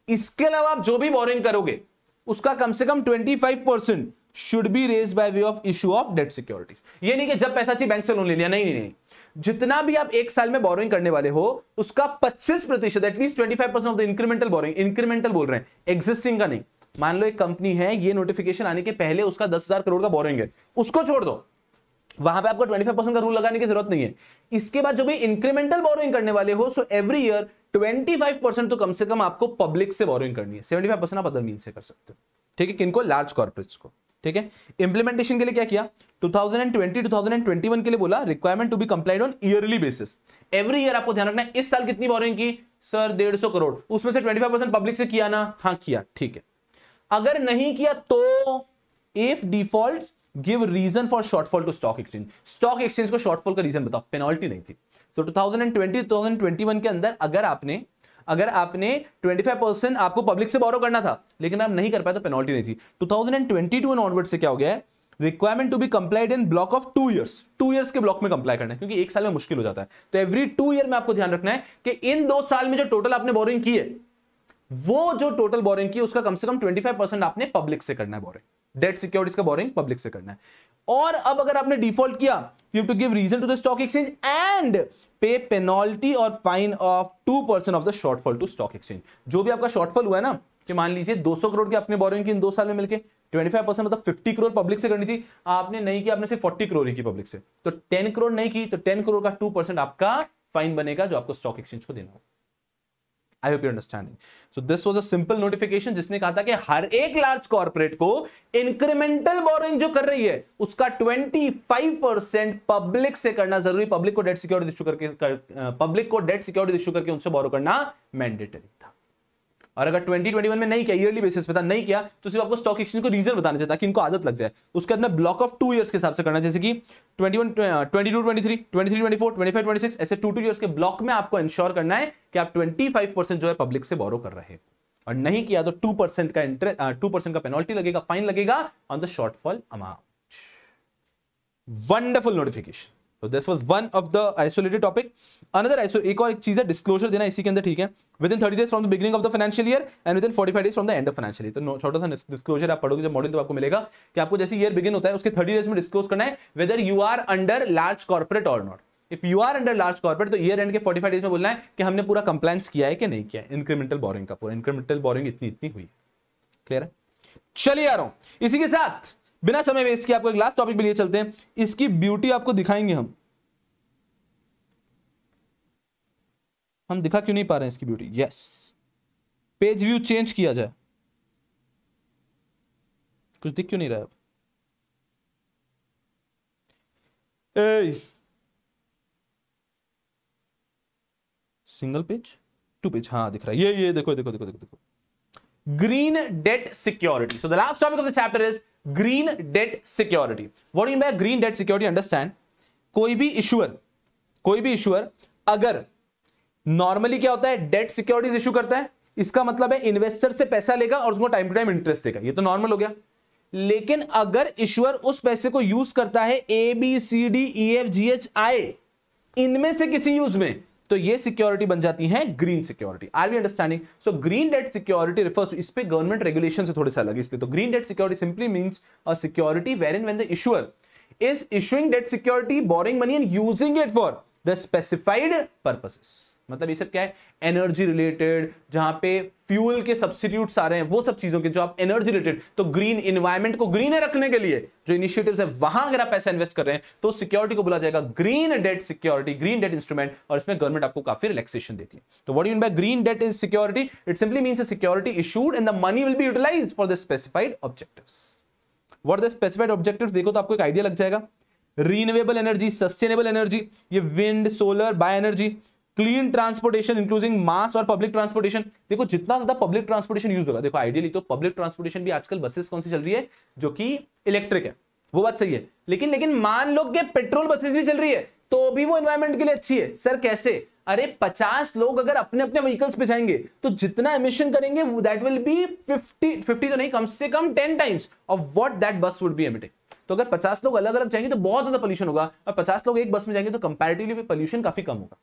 S1: इसके अलावा आप जो भी बोरिंग करोगे उसका कम से कम 25% should be raise by way of issue of debt securities. ये नहीं कि जब पैसा चाहिए बैंक से लोन ले लिया, नहीं नहीं नहीं, जितना भी आप 1 साल में बोरिंग करने वाले हो उसका 25%, at least 25% of the incremental boring, incremental बोल रहे हैं एग्जिस्टिंग का नहीं। मान लो एक कंपनी है, ये नोटिफिकेशन आने के पहले उसका 10,000 करोड़ का बोरिंग है, उसको छोड़ दो, वहां पे आपको 25% का रूल लगाने की जरूरत नहीं है। इसके बाद जो भी इंक्रीमेंटल बोरिंग करने वाले हो, सो एवरी ईयर 25% तो कम से कम आपको पब्लिक से बोरिंग करनी है, 75% आप अदर मीन से कर सकते हो, ठीक है, किनको, लार्ज कॉर्पोरेट्स को, ठीक है। इंप्लीमेंटेशन के लिए क्या किया, 2020-2021 के लिए बोला requirement to be complied on yearly basis, every year आपको ध्यान रखना है। इस साल कितनी बोरिंग की सर, 150 करोड़, उसमें से 25% पब्लिक से किया ना, हाँ किया, ठीक है। अगर नहीं किया तो if default give reason for shortfall to stock exchange, stock exchange को शॉर्टफॉल का रीजन बताओ, पेनल्टी नहीं थी। तो 2020-2021 के अंदर अगर आपने 25% आपको पब्लिक से बोरो करना था लेकिन आप नहीं कर पाए तो पेनल्टी नहीं थी। 2022 एंड ऑनवर्ड से क्या हो गया है, requirement to be complied in block of 2 years, 2 years के ब्लॉक में कंप्लाई करना है, क्योंकि 1 साल में मुश्किल हो जाता है। तो एवरी 2 ईयर में आपको ध्यान रखना है कि इन 2 साल में जो टोटल आपने बोरिंग की है, वो जो टोटल बोरिंग की उसका कम से कम 25% आपने पब्लिक से करना है बोरिंग, डेट सिक्योरिटीज का बोरिंग पब्लिक से करना है। और अब अगर आपने डिफॉल्ट किया, you have to give reason to the stock exchange and pay penalty और fine of 2% of the shortfall to stock exchange. जो भी आपका शॉर्टफॉल हुआ है ना, कि मान लीजिए 200 करोड़ की आपने बोरिंग की इन 2 साल में मिलके, 25% मतलब 50 करोड़ पब्लिक से करनी थी, आपने नहीं की, आपने सिर्फ 40 करोड़ ही की पब्लिक से, तो 10 करोड़ नहीं की, तो 10 करोड़ का 2% आपका फाइन बनेगा जो आपको स्टॉक एक्सचेंज को देना होगा। I hope you're understanding. So this was a simple notification जिसने कहा था कि हर एक लार्ज कॉर्पोरेट को इंक्रीमेंटल बोरिंग जो कर रही है उसका 25% पब्लिक से करना जरूरी, पब्लिक को डेट सिक्योरिटी इशू करके उनसे बोरो करना मैंडेटरी था। और अगर 2021 में नहीं किया, ईयरली बेसिस पे था, नहीं किया, तो सिर्फ आपको स्टॉक एक्सचेंज को रीजन बताने थे ताकि इनको आदत लग जाए। उसके बाद में ब्लॉक ऑफ 2 इयर्स के हिसाब से करना, जैसे कि 22, 23, 24, 25, 26 ऐसे 2 इयर्स के ब्लॉक में आपको इंश्योर करना है कि आप 25% जो है पब्लिक से बोरो कर रहे हैं, और नहीं किया तो 2% का इंटरेस्ट, 2% का पेनल्टी लगेगा, फाइन लगेगा on the shortfall amount. Wonderful notification. So this was one of the isolated topic. Another एक और एक चीज है, डिस्क्लोजर देना इसी के अंदर, ठीक है। Within 30 days from the beginning of the financial year and within 45 days from the end of financial year। तो छोटा सा डिस्क्लोजर आप पढ़ोगे जब मॉड्यूल, तो आपको मिलेगा कि आपको जैसे ईयर बिगिन होता है उसके 30 डेज में डिस्क्लोज करना है whether you are under large corporate or not। If you are under large corporate तो ईयर एंड के 45 डेज में बोलना है कि हमने पूरा कंप्लायंस किया है कि नहीं किया, इंक्रीमेंटल बोरिंग का, पूरा इंक्रीमेंटल बोरिंग इतनी हुई है। क्लियर है। चलिए आ रहा हूं इसी के साथ, बिना समय वेस्ट किए आपको एक लास्ट टॉपिक पे लिए चलते हैं। इसकी ब्यूटी आपको दिखाएंगे हम दिखा क्यों नहीं पा रहे हैं इसकी beauty? Yes, page view change किया जाए, कुछ दिख क्यों नहीं रहा है अब? सिंगल पेज, टू पेज, हाँ दिख रहा है, ये देखो देखो देखो देखो देखो, green debt security. So the last topic of the chapter is green debt security. What do you mean by green debt security? Understand, कोई भी इशूअर अगर नॉर्मली क्या होता है, डेट सिक्योरिटीज इशू करता है, इसका मतलब है इन्वेस्टर से पैसा लेगा और उसको टाइम टू टाइम इंटरेस्ट देगा, ये तो नॉर्मल हो गया। लेकिन अगर इशूअर उस पैसे को यूज करता है ABCDEFGHI इनमें से किसी यूज में, तो ये सिक्योरिटी बन जाती है green security. Are we understanding? So green debt security refers to, इस पे गवर्नमेंट रेगुलेशन से थोड़े से अलग, इसलिए तो green debt security simply means a security wherein when the issuer is issuing debt security, borrowing money and using it for the specified purposes. मतलब ये सब क्या है? एनर्जी रिलेटेड, जहां पे फ्यूल के सब्स्टिट्यूट्स आ रहे हैं, वो सब चीजों के जो आप एनर्जी रिलेटेड, तो ग्रीन इन्वायरमेंट को ग्रीन रखने के लिए जो इनिशिएटिव्स है, वहां अगर आप पैसा इन्वेस्ट कर रहे हैं तो सिक्योरिटी को बोला जाएगा green debt security, green debt instrument, और इसमें गवर्नमेंट आपको काफी रिलैक्सेशन देती है। तो what do you mean by green debt is security? It simply means a security issued and the money will be utilized for the specified objectives. What are the specified objectives? देखो तो आपको एक idea लग जाएगा। Renewable energy, sustainable energy, ये wind, solar, bio energy, clean transportation including mass और public transportation. देखो जितना ज्यादा पब्लिक ट्रांसपोर्टेशन यूज होगा, देखो आइडियली तो पब्लिक ट्रांसपोर्टेशन भी आजकल बसेस कौन सी चल रही है, जो कि इलेक्ट्रिक है, वो बात सही है, लेकिन मान लो कि पेट्रोल बसेस भी चल रही है तो भी वो एनवायरमेंट के लिए अच्छी है। सर कैसे? अरे 50 लोग अगर अपने अपने व्हीकल्स पे जाएंगे तो जितना एमिशन करेंगे दैट विल बी 50 तो नहीं, कम से कम 10 टाइम्स ऑफ व्हाट दैट बस वुड बी एमिटिंग। तो अगर 50 लोग अलग अलग जाएंगे तो बहुत ज्यादा पोल्यूशन होगा, और 50 लोग एक बस में जाएंगे तो कंपैरेटिवली पोल्यूशन काफी कम होगा।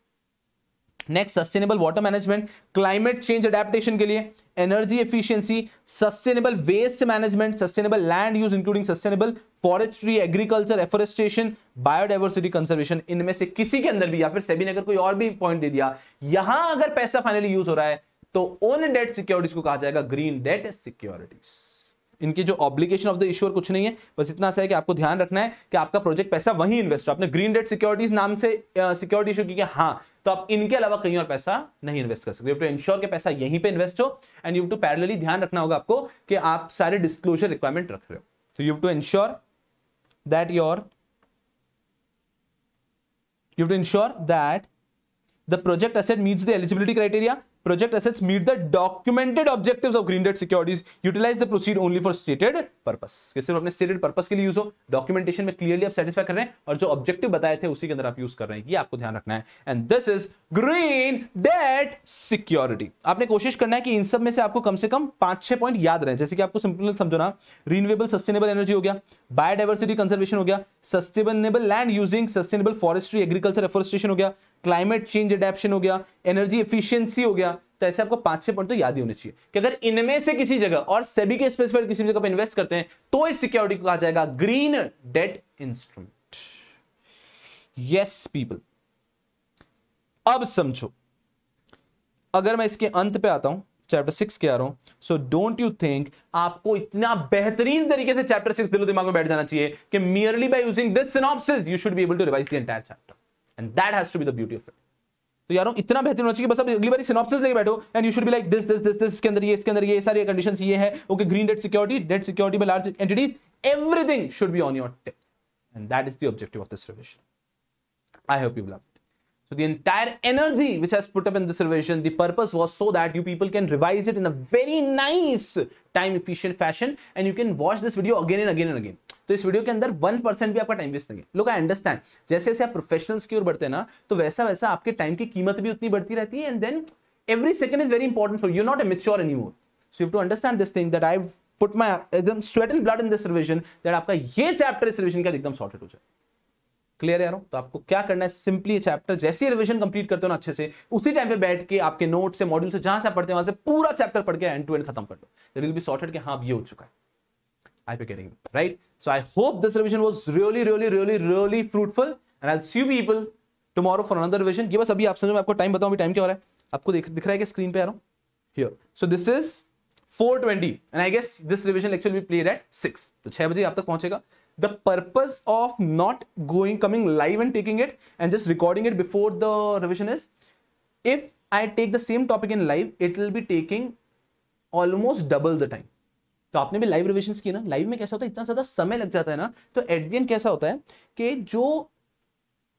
S1: Next, sustainable water management, climate change adaptation के लिए, energy efficiency, sustainable waste management, sustainable land use including sustainable forestry, agriculture, afforestation, biodiversity conservation, इनमें से किसी के अंदर भी, या फिर सेबी ने अगर कोई और भी पॉइंट दे दिया, यहां अगर पैसा फाइनली यूज हो रहा है तो ओन डेट सिक्योरिटीज को कहा जाएगा ग्रीन डेट सिक्योरिटीज। इनकी जो ऑब्लिगेशन ऑफ द इश्यूअर कुछ नहीं है, बस इतना सा है कि आपको ध्यान रखना है कि आपका प्रोजेक्ट पैसा वहीं इन्वेस्ट हो। आपने ग्रीन डेट सिक्योरिटीज नाम से सिक्योरिटी इशू की, हाँ, तो आप इनके अलावा कहीं और पैसा नहीं इन्वेस्ट कर सकते। यू हैव टू एंश्योर कि पैसा यहीं पे इन्वेस्ट हो, and you have to parallelly ध्यान रखना होगा आपको कि आप सारे डिस्क्लोजर रिक्वायरमेंट रख रहे हो। तो you have to ensure that the project asset meets the eligibility criteria. Project assets meet the documented objectives of green debt securities. Utilize the proceed only for stated purpose. कि सिर्फ अपने stated purpose के लिए use हो, documentation में clearly आप satisfy कर रहे हैं, और जो ऑब्जेक्टिव बताए थे उसी के अंदर आप यूज कर रहे हैं, ये आपको ध्यान रखना है। And this is green debt security. आपने कोशिश करना है कि इन सब में से आपको कम से कम 5-6 पॉइंट याद रहे, जैसे कि आपको सिंपल समझो ना, रिन्यूएबल सस्टेनेबल एनर्जी हो गया, बायोडाइवर्सिटी कंजर्वेशन हो गया, sustainable land using, sustainable forestry, agriculture, afforestation हो गया, क्लाइमेट चेंज अडेप्शन हो गया, एनर्जी एफिशिएंसी हो गया। तो ऐसे आपको 5-6 पॉइंट तो याद ही होने चाहिए कि अगर इनमें से किसी जगह और सेबी के स्पेसिफाइड किसी जगह पर इन्वेस्ट करते हैं तो इस सिक्योरिटी को कहा जाएगा green debt instrument. Yes people, अब समझो, अगर मैं इसके अंत पे आता हूं, चैप्टर 6 के आ रहा हूं, सो डोंट यू थिंक आपको इतना बेहतरीन तरीके से चैप्टर 6 दिलो दिमाग में बैठ जाना चाहिए कि merely by using this synopsis you should be able to revise the entire chapter, and that has to be the beauty of it. तो यारों इतना बेहतरीन होना चाहिए, बस अब अगली बार सिनॉप्सिस लेके बैठो and you should be like this इसके अंदर ये सारी कंडीशंस ये है, okay, green debt security bye large entities, everything should be on your tips, and that is the objective of this revision. I hope you love it. So the entire energy which has put up in this revision, the purpose was so that you people can revise it in a very nice time efficient fashion and you can watch this video again and again and again. तो इस video के अंदर 1% भी आपका time waste नहीं है। लोग I understand, जैसे जैसे आप प्रोफेशनल्स की ओर बढ़ते हैं ना, तो वैसा वैसा आपके टाइम की कीमत भी उतनी बढ़ती रहती है, and then every second is very important for you, not mature anymore. So you have to understand this thing that I put my एकदम sweat and blood in this revision, that आपका ये चैप्टर इस revision का एकदम sorted हो जाए। Clear है यारों? तो आपको क्या करना है, सिंपली चैप्टर जैसे ही रिवीजन कंप्लीट करते हो ना अच्छे से, उसी टाइम पे बैठ के आपके नोट से, मॉड्यूल से, जहां से आप पढ़ते हैं वहां से पूरा चैप्टर पढ़ के एंड टू एंड खत्म कर दो। इट विल बी सॉर्टेड कि हाँ अब ये हो चुका है। आई पे getting right? So I hope this revision was really fruitful and I will see you people tomorrow for another revision. ये बस अभी आप समझो, मैं आपको टाइम बताऊं, अभी टाइम क्या हो रहा है आपको दिख रहा है कि स्क्रीन पे आ रहा हूं here. So this is 4:20 and I guess this revision lecture will be played at 6. तो 6 बजे आप तक पहुंचेगा. The purpose of not coming live and taking it and just recording it before the revision is, if I take the same topic in live, it will be taking almost double the time. तो आपने भी live revisions की ना, live में कैसा होता है, इतना ज्यादा समय लग जाता है ना, तो एट द एंड कैसा होता है कि जो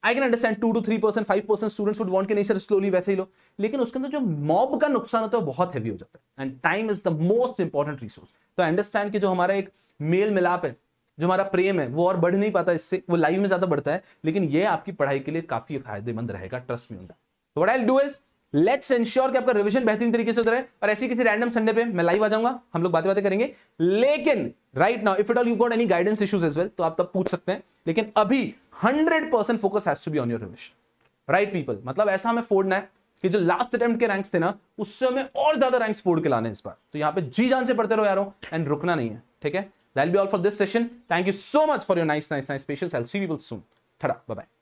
S1: I can understand 2 to 3%, 5% students would want कि नहीं सर स्लोली वैसे ही लो, लेकिन उसके अंदर जो मॉब का नुकसान होता है वो बहुत हैवी हो जाता है. And time is the most important resource. तो अंडरस्टैंड कि जो हमारा एक मेल मिलाप है, जो हमारा प्रेम है, वो और बढ़ नहीं पाता इससे, वो लाइव में ज्यादा बढ़ता है, लेकिन ये आपकी पढ़ाई के लिए काफी फायदेमंद रहेगा, ट्रस्ट मी ऑन दैट. तो what I will do is let's ensure कि आपका रिवीजन बेहतरीन तरीके से होता रहे, और ऐसी किसी रैंडम संडे पे मैं लाइव आ जाऊंगा, हम लोग बातें करेंगे. लेकिन right now if it all you got any guidance issues as well, तो आप तब पूछ सकते हैं, लेकिन अभी 100% focus has to be on your revision. Right people, मतलब ऐसा हमें फोड़ना है कि जो लास्ट अटेम्प्ट के रैंक्स थे ना, उससे हमें और ज्यादा रैंक्स फोड़ के लाने इस बार. तो यहां पे जी जान से पढ़ते रहो यारों, एंड रुकना नहीं है. ठीक है, that will be all for this session. Thank you so much for your nice patience. I will see you people soon. Tada, bye bye.